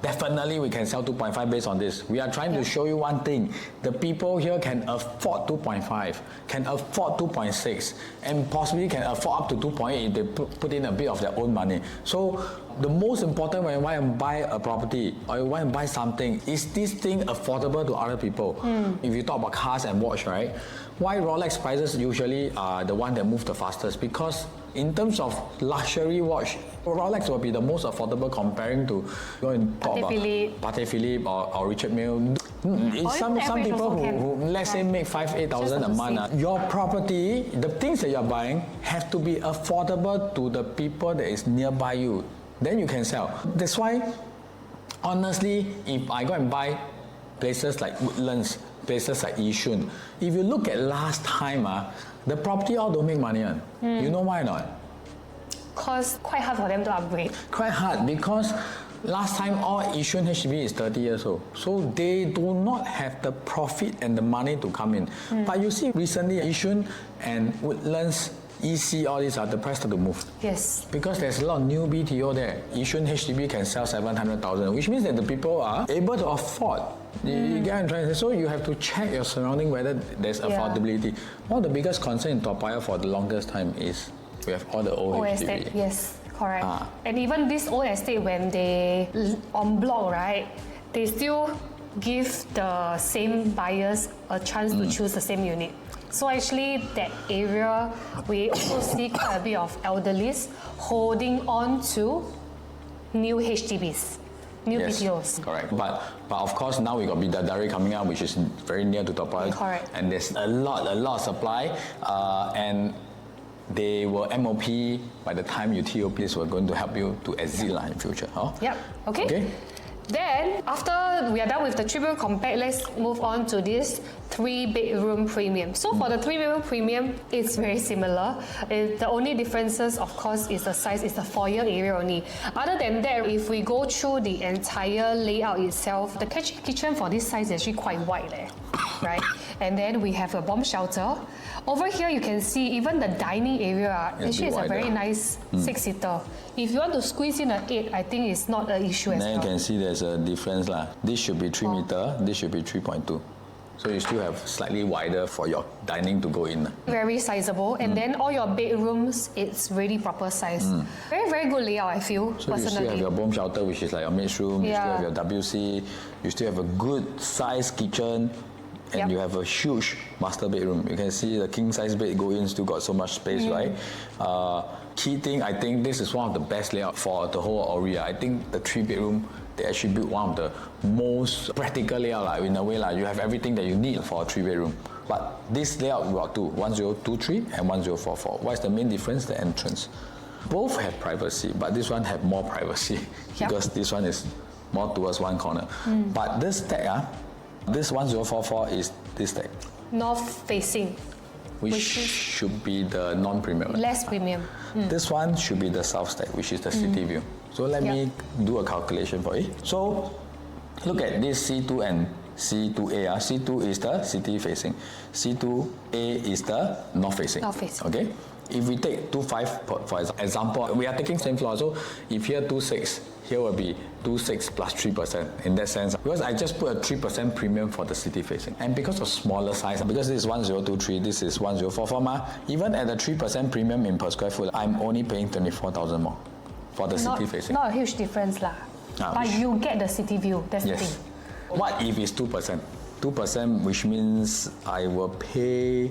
definitely we can sell 2.5 based on this. We are trying to show you one thing. The people here can afford 2.5, can afford 2.6, and possibly can afford up to 2.8 if they put in a bit of their own money. So the most important when you want to buy a property or you want to buy something, is this thing affordable to other people? If you talk about cars and watch, right? Why Rolex prices usually are the one that move the fastest? Because in terms of luxury watch, Rolex will be the most affordable comparing to Patek Philippe or Richard Mille. Some people who let's say make 5,000-8,000 a month. Your property, the things that you're buying have to be affordable to the people that is nearby you. Then you can sell. That's why, honestly, if I go and buy places like Woodlands, places like Yishun, if you look at last time, the property all don't make money. You know why not? Because quite hard for them to upgrade. Quite hard because last time all Yishun HDB is 30 years old. So they do not have the profit and the money to come in. But you see recently Yishun and Woodlands, EC, all these are the price to move. Yes. Because there's a lot of new BTO there. Yishun HDB can sell 700,000, which means that the people are able to afford. You get what I'm trying to say? So you have to check your surrounding whether there's affordability. One of the biggest concern in Toa Payoh for the longest time is we have all the old HDB. Estate, yes, correct. And even this old estate, when they en bloc, right, they still give the same buyers a chance to choose the same unit. So actually, that area, we also see quite a bit of elderlies holding on to new HDBs, new BTOs. Correct. But of course, now we got Bidadari coming up, which is very near to Toa Payoh. Correct. And there's a lot of supply, and they will MOP by the time you TOPs were going to help you to exit in future. Huh? Yep. Okay. Then, after we are done with the 3-bedroom compact, let's move on to this 3-bedroom premium. So for the 3-bedroom premium, it's very similar. The only differences, of course, is the size, is the foyer area only. Other than that, if we go through the entire layout itself, the kitchen for this size is actually quite wide, right? And then we have a bomb shelter. Over here, you can see even the dining area, actually it's a very nice 6-seater. If you want to squeeze in an 8, I think it's not an issue as well. Then you can see there's a difference. This should be 3 meter, this should be 3.2. So you still have slightly wider for your dining to go in. Very sizable. And then all your bedrooms, it's really proper size. Very, very good layout, I feel, so personally. You still have your bomb shelter, which is like your maid's room. You still have your WC. You still have a good size kitchen. And you have a huge master bedroom. You can see the king size bed go in, still got so much space, right? Key thing, I think this is one of the best layout for the whole Orie. I think the 3-bedroom, they actually built one of the most practical layout in a way. You have everything that you need for a 3-bedroom. But this layout we got 1023 and 1044. What is the main difference? The entrance. Both have privacy, but this one have more privacy because this one is more towards one corner. But this tag, this 1044 is this tag. North facing. which Which is- should be the non-premium one. Less premium. This one should be the south stack, which is the city view. So let me do a calculation for you. So look at this C2 and C2A. C2 is the city facing. C2A is the north facing. North facing. Okay? If we take 2.5 for example, we are taking same floor. So if here 2.6, here will be 2.6 plus 3% in that sense. Because I just put a 3% premium for the city facing. And because of smaller size, because this is 1023, this is 1044, even at the 3% premium in per square foot, I'm only paying 24,000 more for the city facing. Not a huge difference lah. But which- you get the city view. That's the Yes. thing. What if it's 2%? 2%, which means I will pay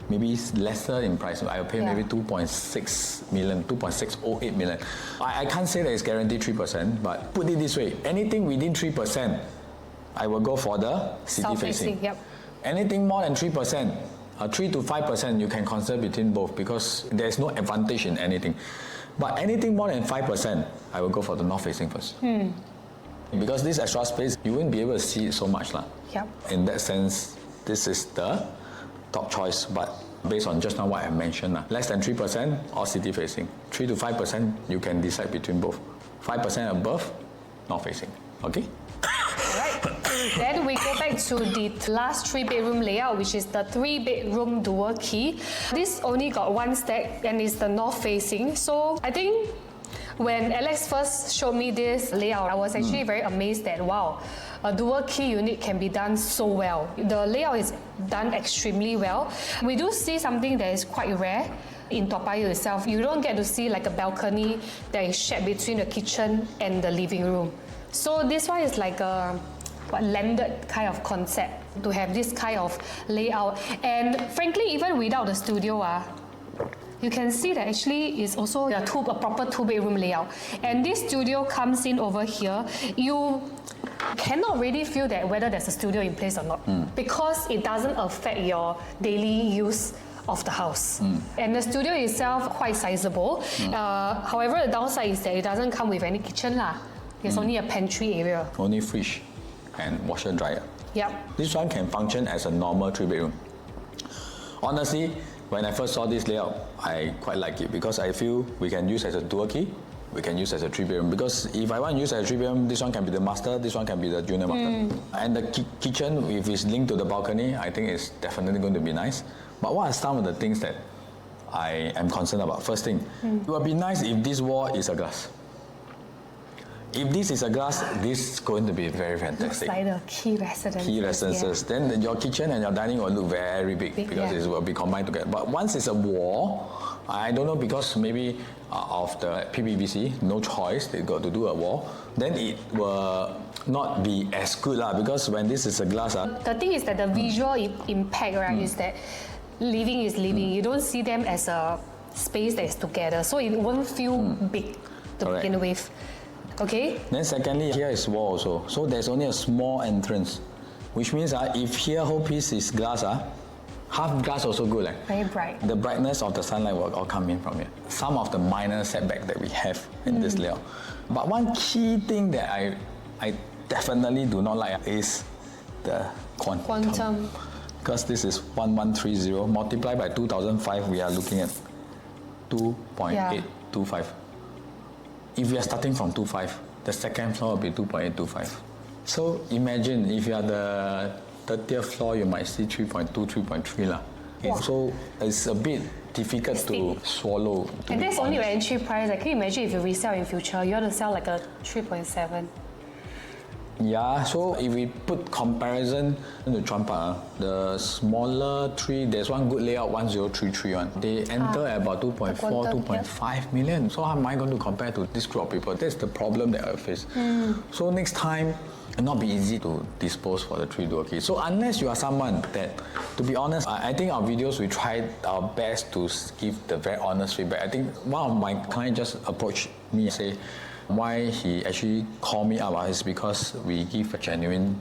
maybe lesser in price. I will pay maybe 2.6 million, 2.608 million. I can't say that it's guaranteed 3%, but put it this way, anything within 3%, I will go for the city South facing. facing, yep. Anything more than 3%, 3 to 5%, you can consider between both because there's no advantage in anything. But anything more than 5%, I will go for the north facing first. Because this extra space, you won't be able to see it so much. Yep. In that sense, this is the top choice, but based on just now what I mentioned, less than 3% or city facing. 3 to 5%, you can decide between both. 5% above, north facing. Okay? Alright. Then we go back to the last 3-bedroom layout, which is the 3-bedroom dual key. This only got one stack and is the north facing. So I think when Alex first showed me this layout, I was actually very amazed that wow, a dual key unit can be done so well. The layout is done extremely well. We do see something that is quite rare in Toa Payoh itself. You don't get to see like a balcony that is shared between the kitchen and the living room. So this one is like a landed kind of concept to have this kind of layout. And frankly, even without the studio, you can see that actually is also a proper 2-bedroom layout. And this studio comes in over here. You cannot really feel that whether there's a studio in place or not because it doesn't affect your daily use of the house. And the studio itself quite sizable. However, the downside is that it doesn't come with any kitchen lah. There's only a pantry area. Only fridge and washer dryer. Yep. This one can function as a normal 3-bedroom. Honestly, when I first saw this layout, I quite like it because I feel we can use as a dual key, we can use as a 3-bedroom. Because if I want to use as a 3-bedroom, this one can be the master, this one can be the junior master. And the kitchen, if it's linked to the balcony, I think it's definitely going to be nice. But what are some of the things that I am concerned about? First thing, it would be nice if this wall is a glass. If this is a glass, this is going to be very Looks fantastic. like the key residences. Key residences. Then your kitchen and your dining will look very big because it will be combined together. But once it's a wall, I don't know because maybe of the PPVC, no choice, they got to do a wall. Then it will not be as good because when this is a glass. The thing is that the visual impact, right, is that living is living. You don't see them as a space that is together, so it won't feel big to Correct. begin with. Okay? Then secondly, here is wall also. So there's only a small entrance, which means if here whole piece is glass, half glass also good. Very bright. The brightness of the sunlight will all come in from here. Some of the minor setback that we have in this layout. But one key thing that I definitely do not like is the quantum. Because this is 1130 multiplied by 2005, we are looking at 2.825. If we are starting from 2.5, the second floor will be 2.825. So imagine if you are the 30th floor, you might see 3.2, 3.3 lah. Wow. So it's a bit difficult to swallow. And that's only your entry price. Can you imagine if you resell in future, you want to sell like a 3.7? Yeah, so if we put comparison to Chuan Park, the smaller tree, there's one good layout, 1033 one. They enter at about 2.4, quantum, 2.5 million. So how am I going to compare to this group of people? That's the problem that I face. So next time, it'll not be easy to dispose for the 3 dual key. So unless you are someone that, to be honest, I think our videos, we tried our best to give the very honest feedback. I think one of my clients just approached me and say, why he actually called me up is because we give a genuine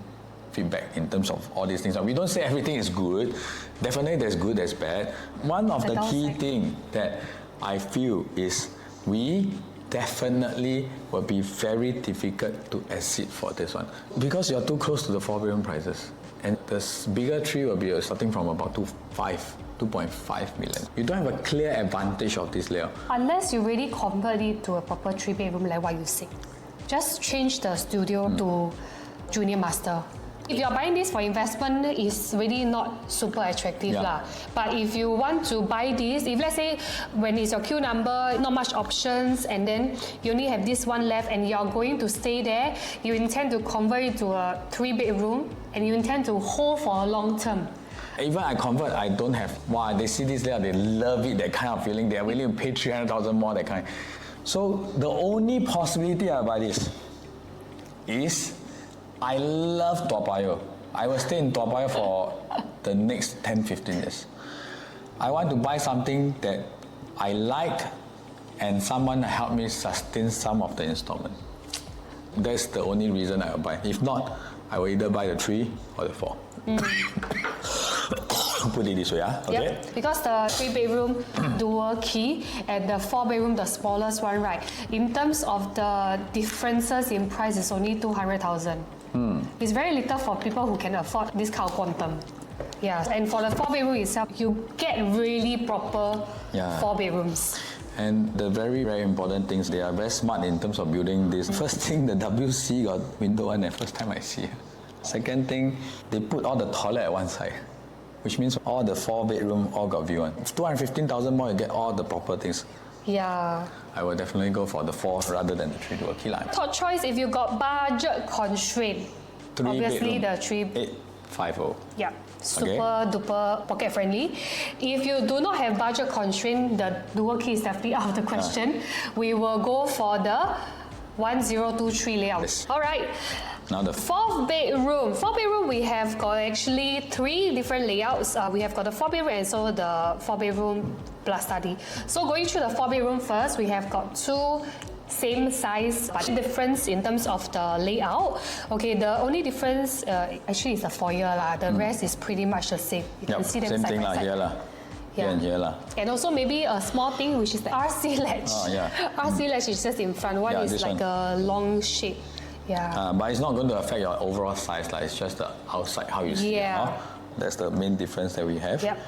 feedback in terms of all these things. We don't say everything is good. Definitely there's good, there's bad. One of the key things that I feel is we definitely will be very difficult to exceed for this one because you're too close to the 4-bedroom prices. And the bigger tree will be starting from about 2.5, 2.5 million. You don't have a clear advantage of this layout. Unless you really convert it to a proper 3-bedroom like what you said. Just change the studio to junior master. If you're buying this for investment, it's really not super attractive lah. But if you want to buy this, if let's say when it's your queue number, not much options, and then you only have this one left and you're going to stay there, you intend to convert it to a 3-bedroom and you intend to hold for a long term. Even I convert, I don't have, wow, they see this layout, they love it, that kind of feeling. They are willing to pay 300,000 more, that kind. So the only possibility I buy this is I love Toa Payoh. I will stay in Toa Payoh for the next 10-15 years. I want to buy something that I like and someone help me sustain some of the installment. That's the only reason I will buy. If not, I will either buy the 3 or the 4. Put it this way, okay? Yep. Because the 3-bedroom dual key and the 4-bedroom, the smallest one, right? In terms of the differences in price, it's only 200,000. It's very little for people who can afford this kind of quantum. Yeah, and for the 4-bedroom itself, you get really proper 4 bedrooms. And the very, very important things, they are very smart in terms of building this. First thing, the WC got window one, the first time I see it. Second thing, they put all the toilet at one side, which means all the 4-bedroom all got view one. 215,000 more, you get all the proper things. Yeah. I will definitely go for the 4 rather than the 3 dual key line. Third choice, if you got budget constraint, obviously the 850. Yeah, super duper pocket friendly. If you do not have budget constraint, the dual key is definitely out of the question. We will go for the 1023 layout. Yes. All right. Now the 4th bedroom. 4th bedroom, we have got actually 3 different layouts. We have got the 4-bedroom and so the 4-bedroom plus study. So going through the 4-bedroom first, we have got 2 same size but difference in terms of the layout. Okay, the only difference actually is the foyer lah. The rest is pretty much the same. You can see them same side thing by lah, side. here lah. Here and here lah. And also maybe a small thing which is the RC latch. RC latch is just in front. One is like a long shape. Yeah. But it's not going to affect your overall size. Like, it's just the outside, how you see it. That's the main difference that we have. Yep.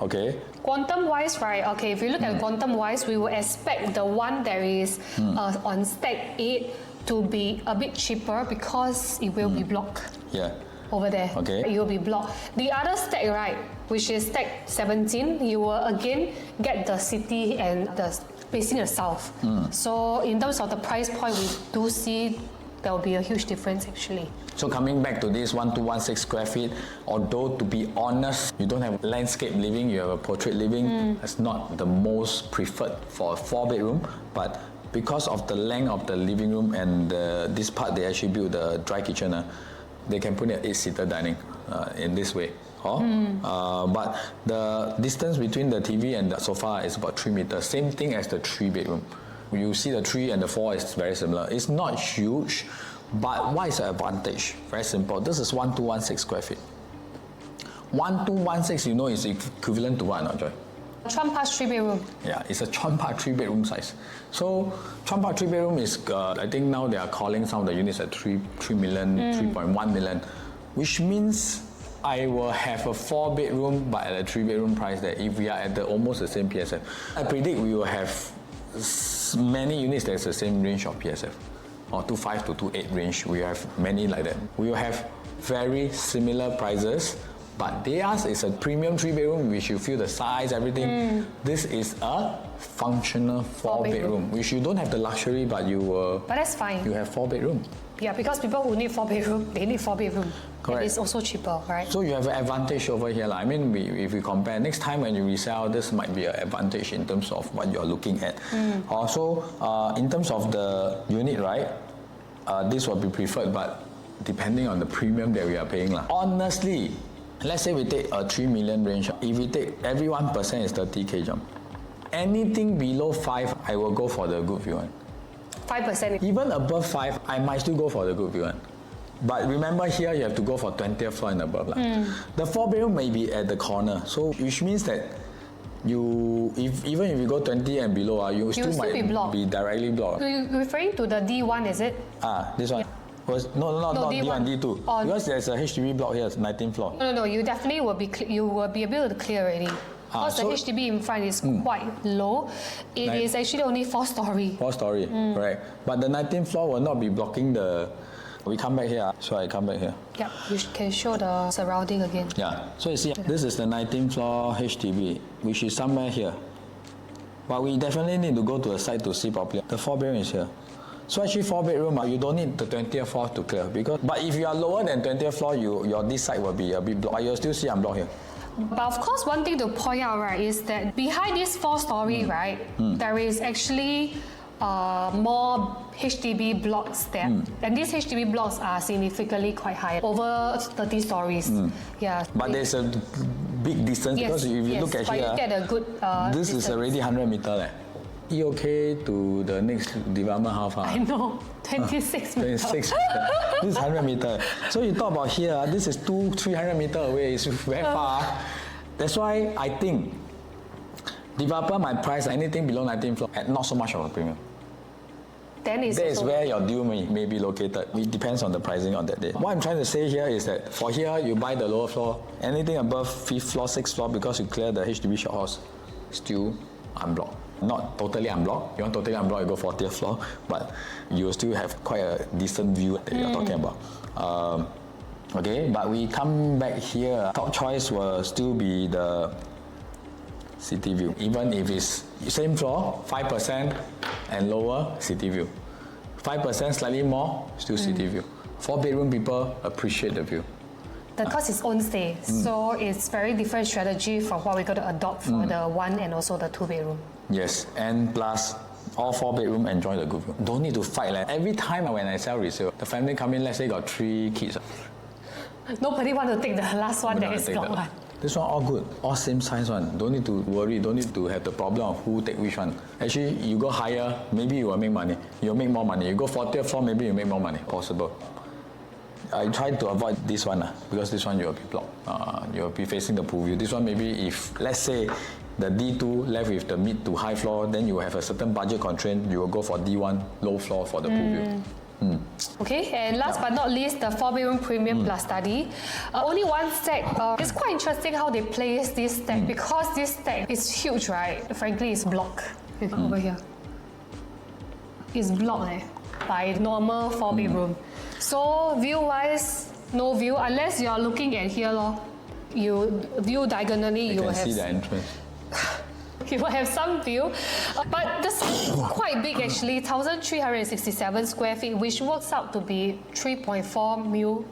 Okay. Quantum wise, right? Okay, if you look at quantum wise, we will expect the one that is on stack 8 to be a bit cheaper because it will be blocked. Yeah. Over there. Okay. It will be blocked. The other stack, right, which is stack 17, you will again get the city and the facing the south. So in terms of the price point, we do see there will be a huge difference actually. So coming back to this 1216 square feet, although to be honest, you don't have landscape living, you have a portrait living. It's not the most preferred for a 4-bedroom, but because of the length of the living room and this part they actually built the dry kitchen, they can put an 8-seater dining in this way. But the distance between the TV and the sofa is about 3 meters. Same thing as the 3-bedroom. You see the 3 and the 4 is very similar. It's not huge, but what is the advantage? Very simple. This is 1216 square feet. 1216, you know, is equivalent to what, Joy? Chuan Park 3-bedroom. Yeah, it's a Chuan Park 3-bedroom size. So Chuan Park 3-bedroom is, I think now they are calling some of the units at 3 million, 3.1 million, which means I will have a 4-bedroom but at a 3-bedroom price that if we are at almost the same PSF. I predict we will have many units that's the same range of PSF, or 2.5 to 2.8 range. We have many like that. We will have very similar prices, but theirs is a premium 3-bedroom, which you feel the size, everything. This is a functional 4-bedroom, which you don't have the luxury, but you But that's fine. You have 4-bedroom. Yeah, because people who need 4-bedroom, they need 4-bedroom. Correct. It's also cheaper, right? So you have an advantage over here. I mean, if we compare, next time when you resell, this might be an advantage in terms of what you're looking at. Also, in terms of the unit, right, this will be preferred, but depending on the premium that we are paying. Honestly, let's say we take a 3 million range. If we take every 1% is 30K jump. Anything below 5, I will go for the good view one. 5%. Even above 5, I might still go for the good view one. But remember here, you have to go for 20th floor and above. The 4-bedroom may be at the corner, so which means that even if you go 20 and below, you still might be directly blocked. You're referring to the D1, is it? This one. No, not D1, D2. Because there's a HDB block here, 19th floor. No, you definitely will be able to clear already. Because the HDB in front is quite low. It is actually only 4-story. 4-story, correct. But the 19th floor will not be blocking the... We come back here, so I come back here. Yeah, you can show the surrounding again. Yeah, so you see, this is the 19th floor HDB, which is somewhere here. But we definitely need to go to the site to see properly. The 4-bedroom is here. So actually 4-bedroom, you don't need the 20th floor to clear. But if you are lower than 20th floor, your this side will be a bit blocked. But you'll still see unblocked here. But of course, one thing to point out, right, is that behind this 4-story, right, there is actually more HDB blocks there. And these HDB blocks are significantly quite high, over 30 stories. Yeah. But there's a big distance because if you look at here, you get a good this distance. is already 100 meters. EOK to the next development how far? I know, 26 meters. 26 meters. This is 100 meters. So you talk about here, this is 200-300 meters away. It's very far. That's why I think developer might price anything below 19th floor at not so much of a premium. Then that is where your deal may be located. It depends on the pricing on that day. What I'm trying to say here is that for here, you buy the lower floor, anything above 5th floor, 6th floor, because you clear the HDB shop house, still unblocked. Not totally unblocked. You want totally unblocked, you go 40th floor, but you will still have quite a decent view that you're talking about. Okay, but we come back here. Top choice will still be the city view. Even if it's same floor, 5% and lower, city view. 5% slightly more, still city view. 4-bedroom people appreciate the view. Because it's own stay, so it's very different strategy from what we're going to adopt for the 1 and also the 2-bedroom. Yes, and plus all 4-bedroom enjoy the good view. Don't need to fight. Every time when I sell resale, the family come in, let's say got 3 kids. Nobody want to take the last one that is got one. This one all good, all same size one. Don't need to worry, don't need to have the problem of who take which one. Actually, you go higher, maybe you will make money. You'll make more money. You go 40th floor, maybe you make more money. Possible. I try to avoid this one because this one you will be blocked. You will be facing the pool view. This one maybe if, let's say, the D2 left with the mid to high floor, then you will have a certain budget constraint. You will go for D1 low floor for the pool view. Okay, and last but not least, the 4-bedroom premium plus study. Only one stack. It's quite interesting how they place this stack because this stack is huge, right? Frankly, it's blocked. Over here. It's blocked by normal 4-bedroom. So view-wise, no view unless you are looking at here. You view diagonally, you will have. See the entrance. You will have some view, but this is quite big actually, 1,367 square feet, which works out to be 3.4 mil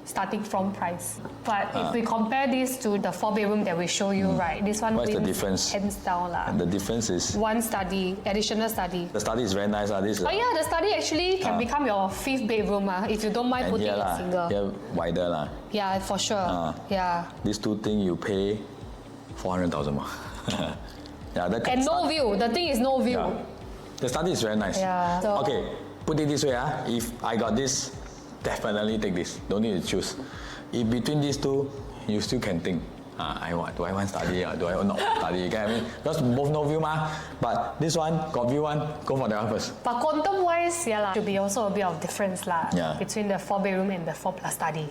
starting from price. But if we compare this to the 4-bedroom that we show you, right, this one What's the wins difference? hands down lah. The difference is One study, additional study. the study is very nice. This Oh yeah, the study actually can become your 5th bedroom if you don't mind putting a single. Here wider Yeah, for sure. Yeah. These two things you pay 400,000 more. Yeah, And no view. The thing is no view. Yeah. The study is very nice. Yeah. So Okay, put it this way. If I got this, definitely take this. Don't need to choose. If between these two, you still can think. Do I want study? Do I not study? You get what I mean? Because both no view But this one, got view one, go for that one first. But quantum wise, should be also a bit of difference between the 4-bedroom and the 4+ study.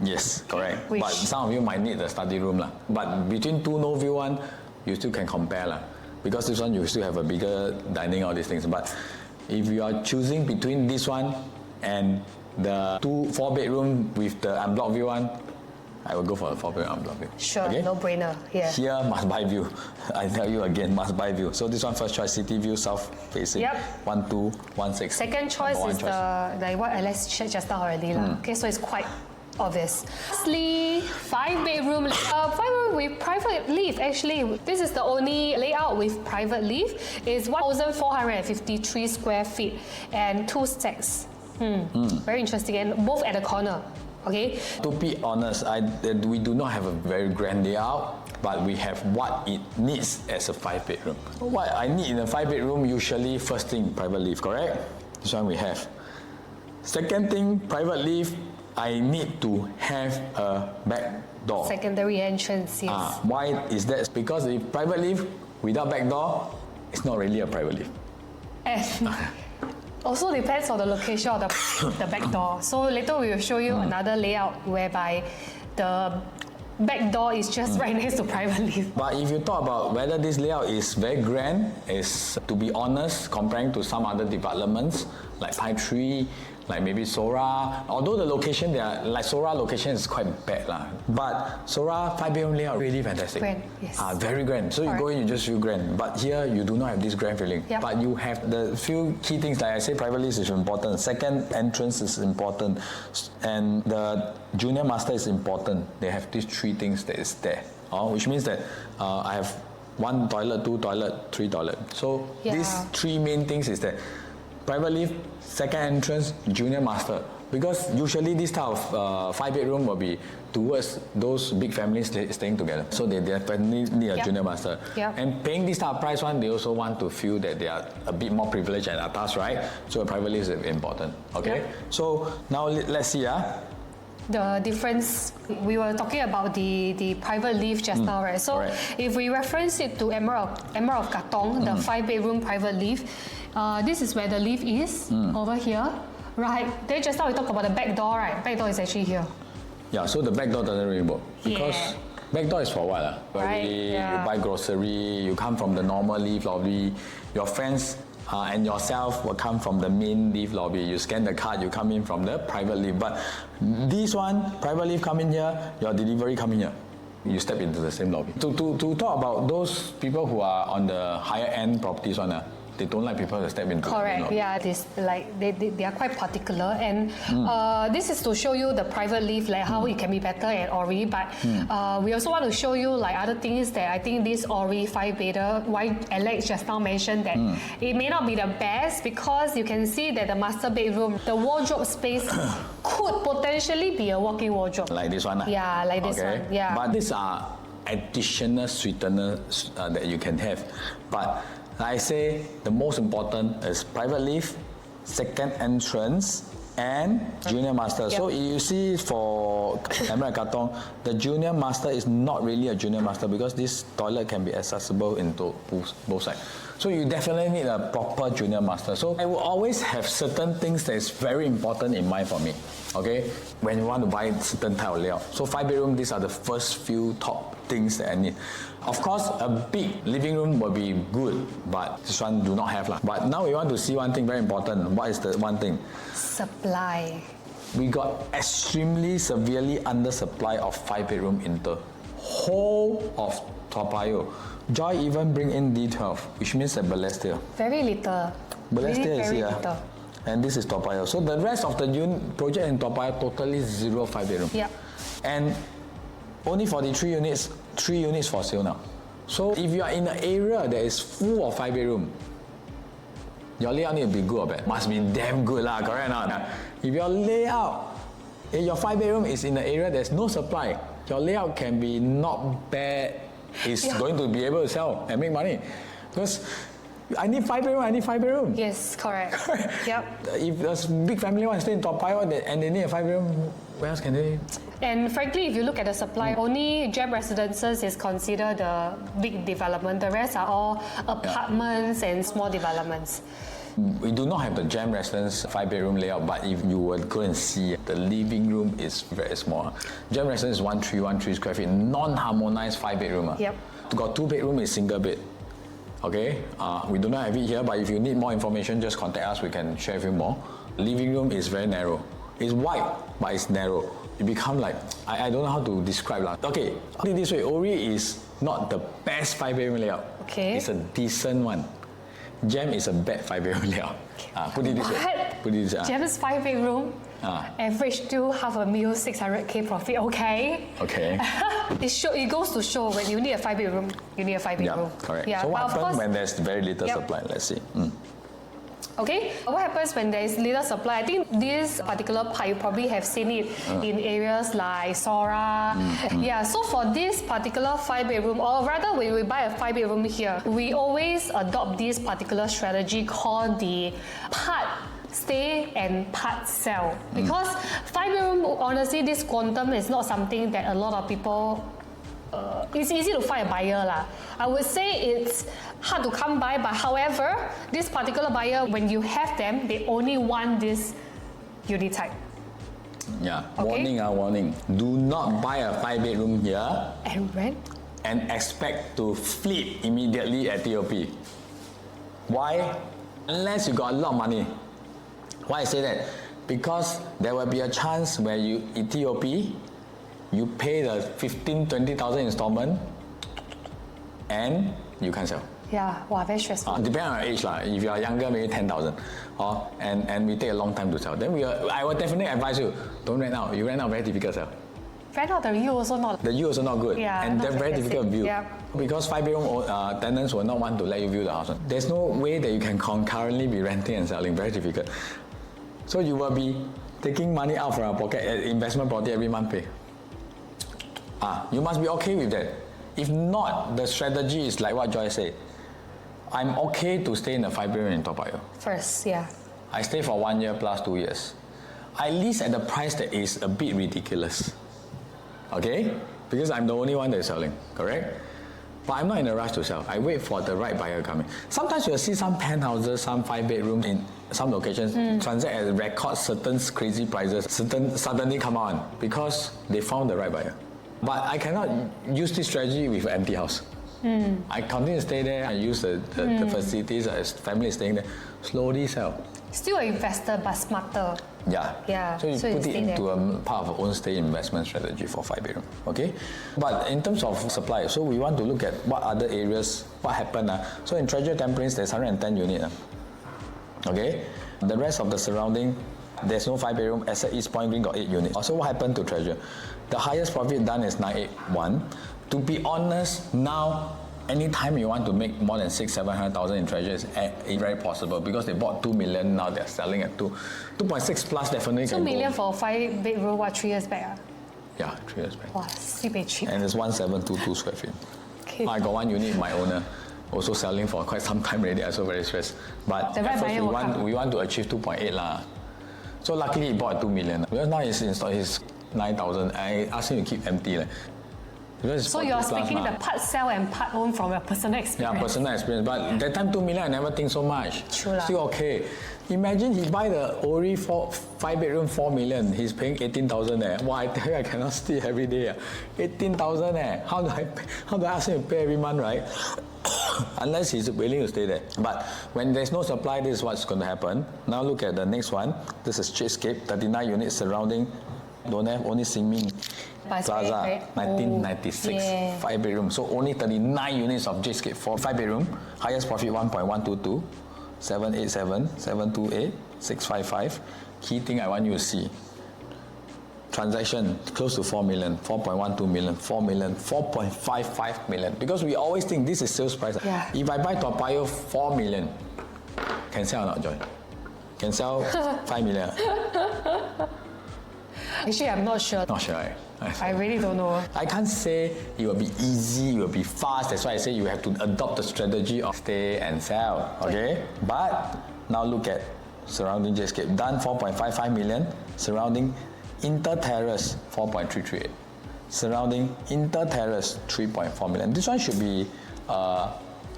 Yes, correct. Which- But some of you might need the study room But between two no view one, you still can compare because this one you still have a bigger dining, all these things. But if you are choosing between this one and the 4-bedroom with the unblocked view one, I will go for the 4-bedroom unblocked view. Sure, okay? no brainer. Yeah. Here must buy view. I tell you again, must buy view. So this one first choice, city view, south facing. Yep. 1, 2, 1, 6. Second choice Number is one choice. like what Alex shared just now already. Okay, so it's quite obvious. Lastly, 5-bedroom. 5-bedroom with private lift. Actually, this is the only layout with private lift. It's 1,453 square feet and 2 stacks. Very interesting, and both at the corner. Okay. To be honest, we do not have a very grand layout, but we have what it needs as a 5-bedroom. What I need in a 5-bedroom, usually first thing, private lift, correct? This one we have. Second thing, private lift, I need to have a back door. Secondary entrance, yes. Why is that? Because if private lift without back door, it's not really a private lift. And also depends on the location of the back door. So later we will show you another layout whereby the back door is just right next to private lift. But if you talk about whether this layout is very grand, is to be honest, comparing to some other developments like Thai Tree, like maybe Sora, although the location, they are, like Sora location is quite bad lah. But Sora 5-bedroom layout really fantastic. Grand, yes. Very grand. So you go in, you just feel grand. But here you do not have this grand feeling. Yep. But you have the few key things, like I say, private lift is important. Second entrance is important, and the junior master is important. They have these 3 things that is there, which means that I have 1 toilet, 2 toilet, 3 toilet. So these 3 main things is that private lift, second entrance, junior master. Because usually this type of 5-bedroom will be towards those big families staying together. So they definitely need a junior master. Yep. And paying this type of price one, they also want to feel that they are a bit more privileged and atas, right? So a private lift is important. Okay. Yep. So now let's see. The difference, we were talking about the private lift just now, right? So if we reference it to Emerald of Katong, the 5-bedroom private lift, this is where the lift is, over here, right? Then just now we talked about the back door, right? Back door is actually here. Yeah, so the back door doesn't really work. Because back door is for what? Right, You buy grocery, you come from the normal lift lobby, your friends and yourself will come from the main lift lobby. You scan the card, you come in from the private lift. But this one, private lift come in here, your delivery come in here. You step into the same lobby. To talk about those people who are on the higher end properties one, they don't like people to step into. Correct. Yeah, this like they are quite particular, and this is to show you the private lift, like how it can be better at Orie. But we also want to show you like other things that I think this Orie 5-bedder, why Alex just now mentioned that it may not be the best, because you can see that the master bedroom, the wardrobe space could potentially be a walk-in wardrobe. Like this one. Yeah, like this one. Yeah. But these are additional sweeteners that you can have. But like I say, the most important is private lift, second entrance, and junior master. So you see for Emerald Katong, the junior master is not really a junior master, because this toilet can be accessible into both sides. So you definitely need a proper junior master. So I will always have certain things that is very important in mind for me, okay? When you want to buy certain type of layout. So 5-bedroom, these are the first few top things that I need. Of course, a big living room will be good, but this one do not have lah. But now we want to see one thing very important. What is the one thing? Supply. We got extremely severely undersupply of 5-bedroom in the whole of Toa Payoh. Joy even bring in D12, which means that Balestier. Very little. Balestier is very here. little. And this is Toa Payoh. So the rest of the project in Toa Payoh totally 0 5-bedroom. Yeah. And only 43 units, 3 units for sale now. So if you are in an area that is full of 5-bedroom, your layout need to be good or bad. Must be damn good lah, correct or not? If your layout, if your 5-bedroom is in an area there's no supply, your layout can be not bad. It's going to be able to sell and make money. Because I need 5-bedroom, I need 5-bedroom. Yes, correct. Yep. If there's big family wants to stay in Toa Payoh and they need a 5-bedroom, where else can they? And frankly, if you look at the supply, only Gem Residences is considered a big development. The rest are all apartments and small developments. We do not have the Gem Residence 5-bedroom layout, but if you would go and see, the living room is very small. Gem Residence is 1313 square feet, non-harmonized 5-bedroom. Yep. Got 2-bedroom is single bed. Okay, we do not have it here, but if you need more information, just contact us. We can share with you more. Living room is very narrow. It's wide, but it's narrow. It become like, I don't know how to describe that. Okay, put it this way, Orie is not the best 5-bedroom layout. Okay. It's a decent one. Gem is a bad 5-bedroom layout. Put it this way. Put it this way. Gem's 5-bedroom, average to $500,000, 600K profit. Okay. Okay. It goes to show when you need a 5-bedroom, you need a 5-bedroom. Yeah, correct. Yeah, so what but of happens course, when there's very little supply? Let's see. Okay, what happens when there is little supply? I think this particular part, you probably have seen it in areas like Sora. Yeah, so for this particular 5-bedroom, or rather when we buy a 5-bedroom here, we always adopt this particular strategy called the part stay and part sell. Because 5-bedroom, honestly, this quantum is not something that a lot of people it's easy to find a buyer lah. I would say it's hard to come by, but however, this particular buyer, when you have them, they only want this unit type. Yeah, Okay. warning. Do not buy a 5-bedroom here And rent? and expect to flip immediately at TOP. Why? Unless you got a lot of money. Why I say that? Because there will be a chance where you, in TOP, you pay the 15,000-20,000 installment and you can't sell. Yeah, wow, very stressful. Depending on your age lah. If you are younger, maybe 10,000. And we take a long time to sell. Then I will definitely advise you, don't rent out. You rent out, very difficult to sell. Rent out the yield also not. The yield also not good. Yeah, and not they're very difficult to view. Yeah. Because 5-bedroom tenants will not want to let you view the house. There's no way that you can concurrently be renting and selling. Very difficult. So you will be taking money out from your pocket at investment property every month pay. You must be okay with that. If not, the strategy is like what Joy said. I'm okay to stay in a 5-bedroom in Toa Payoh. First, yeah. I stay for 1 year plus 2 years. I lease at the price that is a bit ridiculous. Okay? Because I'm the only one that is selling, correct? But I'm not in a rush to sell. I wait for the right buyer coming. Sometimes you'll see some penthouses, some 5-bedrooms in some locations transact at record certain crazy prices, suddenly come on because they found the right buyer. But I cannot use this strategy with an empty house. I continue to stay there, I use the facilities, as family is staying there, slowly sell. Still an investor, but smarter. Yeah. So you put it into a part of own stay investment strategy for 5-bedroom. Okay? But in terms of supply, so we want to look at what other areas, what happened. So in Treasure Tampines, there's 110 units. Okay? The rest of the surrounding, there's no 5-bedroom, except East Point Green got 8 units. Also, what happened to Treasure? The highest profit done is 981. To be honest, now, anytime you want to make more than 600,000-700,000 in Treasure is very possible because they bought 2 million, now they're selling at 2.6 plus definitely 2 can million go. for 5-bedroom, what, 3 years back? Yeah, 3 years back. Wow, super cheap. And it's 1722 square feet. Okay. I got one unit in my owner, also selling for quite some time already, I'm so very stressed. But The right at first buyer we want to achieve 2.8 lah. So luckily he bought 2 million. Because now he's installed his 9,000. I asked him to keep empty. So you're speaking the part sell and part own from your personal experience. Yeah, personal experience. But that time 2 million, I never think so much. True lah. Still okay. Imagine he buy the Orie 5-bedroom 4 million. He's paying 18,000 there. Wow, I tell you, I cannot stay every day. 18,000 there. How do I ask him to pay every month, right? Unless he's willing to stay there. But when there's no supply, this is what's going to happen. Now look at the next one. This is Streetscape, 39 units surrounding. Don't have, only Xinmin Plaza, 1996, 5-bedroom. So only 39 units of Streetscape for 5-bedroom. Highest profit 1.122, 787, 728, 655. Key thing I want you to see. Transaction close to 4 million, 4.12 million, 4 million, 4.55 million. Because we always think this is sales price. Yeah. If I buy Toa Payoh 4 million, can sell or not, Joy? Can sell 5 million? Actually, I'm not sure. Not sure, right? I really don't know. I can't say it will be easy, it will be fast. That's why I say you have to adopt the strategy of stay and sell. Okay? But now look at surrounding Streetscape. Done 4.55 million. Surrounding Inter Terrace 4.338. Surrounding Inter Terrace 3.4 million. This one should be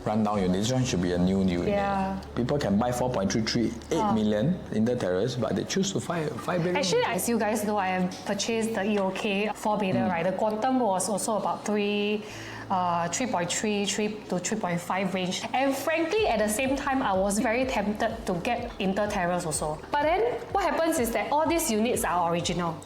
rundown unit. This one should be a new unit. Yeah. People can buy 4.338 million in the terrace, but they choose to 5-bedroom. Actually, as you guys know, I have purchased the EOK 4-bedder, right? The quantum was also about 3.3 to 3.5 range. And frankly, at the same time, I was very tempted to get Inter Terrace also. But then, what happens is that all these units are original.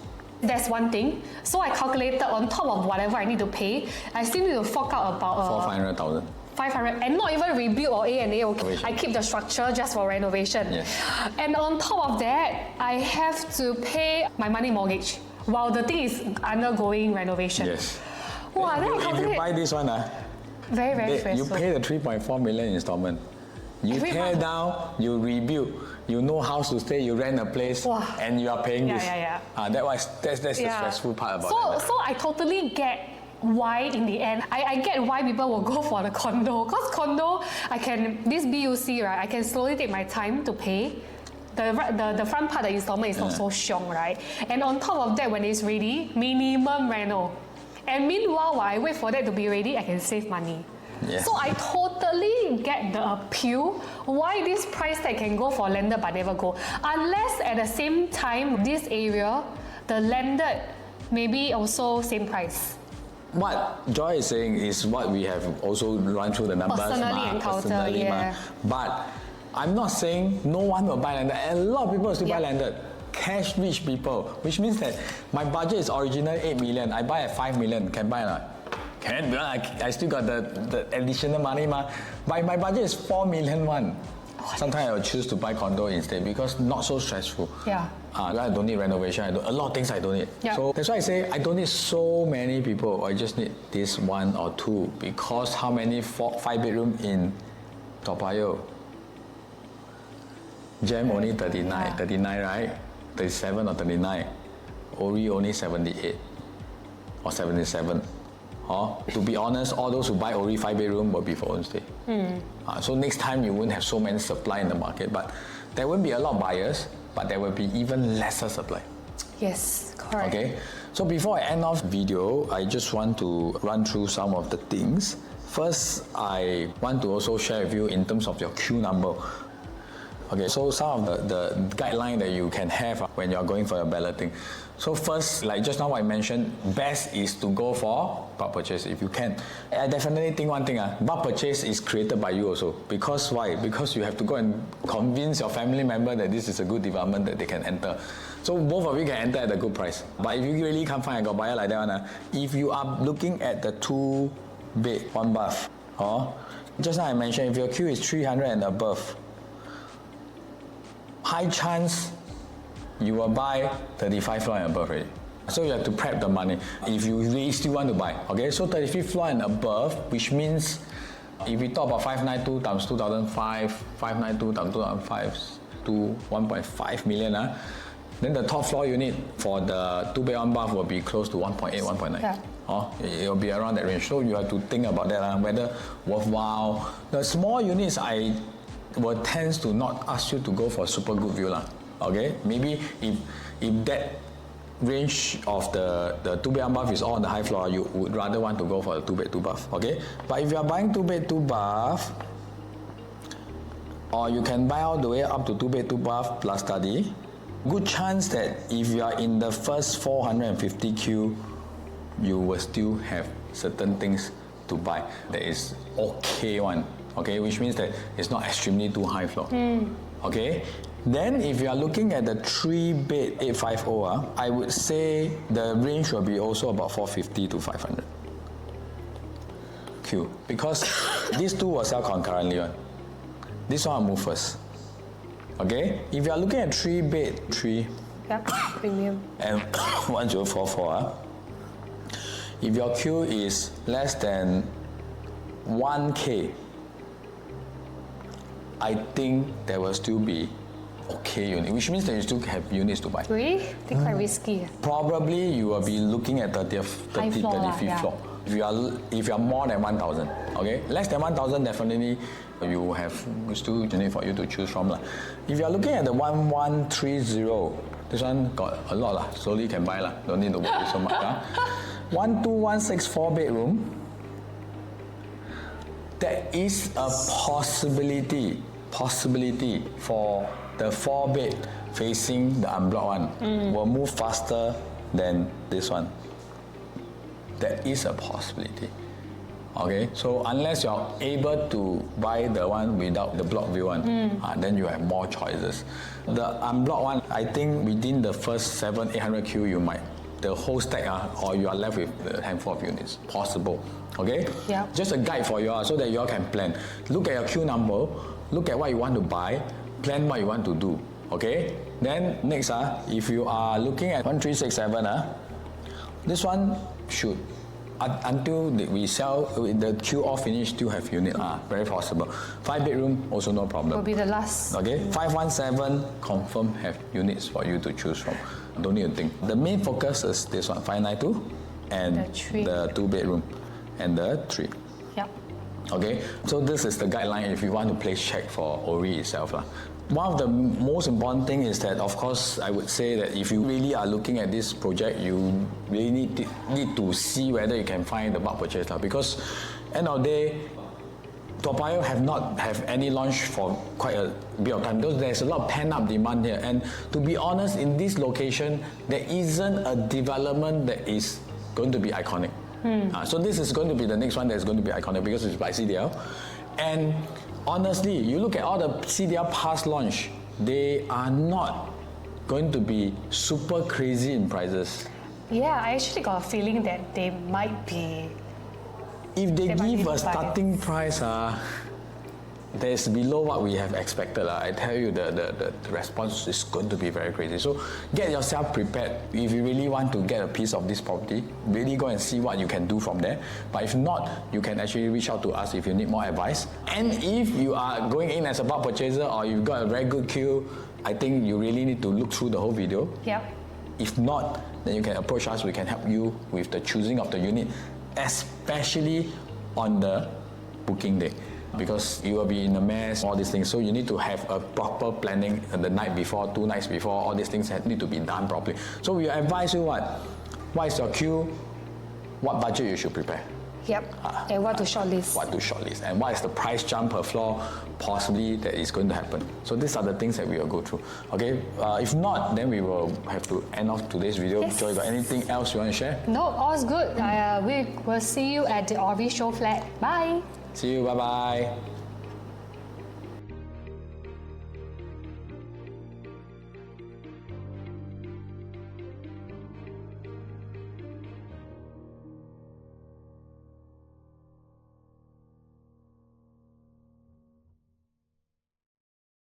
That's one thing. So I calculated on top of whatever I need to pay, I still need to fork out about 500,000. 500 and not even rebuild or A&A. Okay. I keep the structure just for renovation. Yes. And on top of that, I have to pay my money mortgage while the thing is undergoing renovation. Yes. Wow, then I If calculate. you buy this one, Very you stressful. pay the 3.4 million installment. You Every tear month. down, you rebuild, you know house to stay, you rent a place, Wow. and you are paying this. Yeah. That's the stressful part about it. So I totally get why in the end I get why people will go for the condo, because condo this BUC, right, I can slowly take my time to pay. The front part, the installment is not so strong, right? And on top of that, when it's ready, minimum reno. And meanwhile, while I wait for that to be ready, I can save money. Yes. So I totally get the appeal why this price tag can go for lender but never go, unless at the same time this area the landed, maybe also same price. What Joy is saying is what we have also run through the numbers. Personally encountered, yeah. But I'm not saying no one will buy landed. A lot of people will still buy Yeah. landed. Cash rich people, which means that my budget is original 8 million. I buy at 5 million. Can buy or not? Can, because I still got the additional money. But my budget is 4 million one. Sometimes I will choose to buy condo instead because not so stressful. Yeah. Yeah. So that's why I say I don't need so many people. I just need this one or two. Because how many 5-bedroom in Toa Payoh? Gem only 39, Yeah. 39 right? 37 or 39. Orie only 78 or 77. To be honest, all those who buy Orie 5-bedroom will be for own stay. So next time you won't have so many supply in the market, but there won't be a lot of buyers, but there will be even lesser supply. Yes, correct. Okay, so before I end off video, I just want to run through some of the things. First, I want to also share with you in terms of your queue number. Okay, so some of the guideline that you can have when you're going for your balloting. So first, like just now I mentioned, best is to go for bulk purchase if you can. I definitely think one thing, bulk purchase is created by you also. Because why? Because you have to go and convince your family member that this is a good development that they can enter. So both of you can enter at a good price. But if you really can't find a buyer like that one, if you are looking at the 2-bed, 1-bath, just now I mentioned, if your queue is 300 and above, high chance you will buy 35 floor and above already. So you have to prep the money if you really still want to buy. Okay, so 35th floor and above, which means if we talk about 592 times 2005, 592 times 2005 to 1.5 million, then the top floor unit for the 2-bed 1-bath will be close to 1.8, 1.9. Yeah. It will be around that range. So you have to think about that, whether worthwhile. The small units, I will tend to not ask you to go for super good view. Okay? Maybe if that range of the 2-bed 1-bath is all on the high floor, you would rather want to go for the 2-bed 2-bath. Okay? But if you are buying 2-bed 2-bath, or you can buy all the way up to 2-bed 2-bath plus study, good chance that if you are in the first 450 queue, you will still have certain things to buy that is okay one. Okay, which means that it's not extremely too high floor. Okay, then if you are looking at the 3-bed 850, I would say the range will be also about 450 to 500 queue, because these two will sell concurrently one. This one will move first. Okay, if you are looking at 3-bed 3 Yep, premium. and 1044, if your queue is less than 1K, I think there will still be okay unit, which means that you still have units to buy. Really? I think quite risky. Probably you will be looking at 35th floor. If you are more than 1,000, okay? Less than 1,000, definitely you have still unit for you to choose from. If you are looking at the 1130, this one got a lot. Slowly you can buy. Don't need to worry so much. 12164 4-bedroom. There is a possibility for the 4-bed facing the unblocked one will move faster than this one. There is a possibility. Okay, so unless you're able to buy the one without the block view one, then you have more choices. The unblocked one, I think within the first 700-800 queue, you might, the whole stack, or you are left with a handful of units. Possible. Okay? Yeah. Just a guide for you all so that you all can plan. Look at your queue number, look at what you want to buy, plan what you want to do. Okay? Then next, if you are looking at 1367, this one should, until we sell, the queue all finish, still have unit. Very possible. 5-bedroom, also no problem. Will be the last. Okay, 517 confirm have units for you to choose from. Don't need to think. The main focus is this one, 592, and the 2-bedroom, and the 3. Yep. Okay, so this is the guideline if you want to place check for Orie itself. One of the most important thing is that, of course, I would say that if you really are looking at this project, you really need to see whether you can find the bulk purchase. Because end of the day, Toa Payoh have not have any launch for quite a bit of time. There's a lot of pent-up demand here. And to be honest, in this location, there isn't a development that is going to be iconic. So this is going to be the next one that's going to be iconic because it's by CDL. And honestly, you look at all the CDL past launch, they are not going to be super crazy in prices. Yeah, I actually got a feeling that they might be. If they might give be a starting price, that's below what we have expected. I tell you, the response is going to be very crazy. So get yourself prepared. If you really want to get a piece of this property, really go and see what you can do from there. But if not, you can actually reach out to us if you need more advice. And if you are going in as a bulk purchaser or you've got a very good queue, I think you really need to look through the whole video. Yep. If not, then you can approach us. We can help you with the choosing of the unit, especially on the booking day, because you will be in a mess, all these things. So you need to have a proper planning the night before, 2 nights before. All these things need to be done properly. So we advise you what is your queue, what budget you should prepare. Yep. And what to shortlist. What to shortlist, and what is the price jump per floor possibly that is going to happen. So these are the things that we will go through. Okay. If not, then we will have to end off today's video. Yes. Joy, got anything else you want to share? No, all's good. We will see you at the Orie Show Flat. Bye. See you. Bye bye.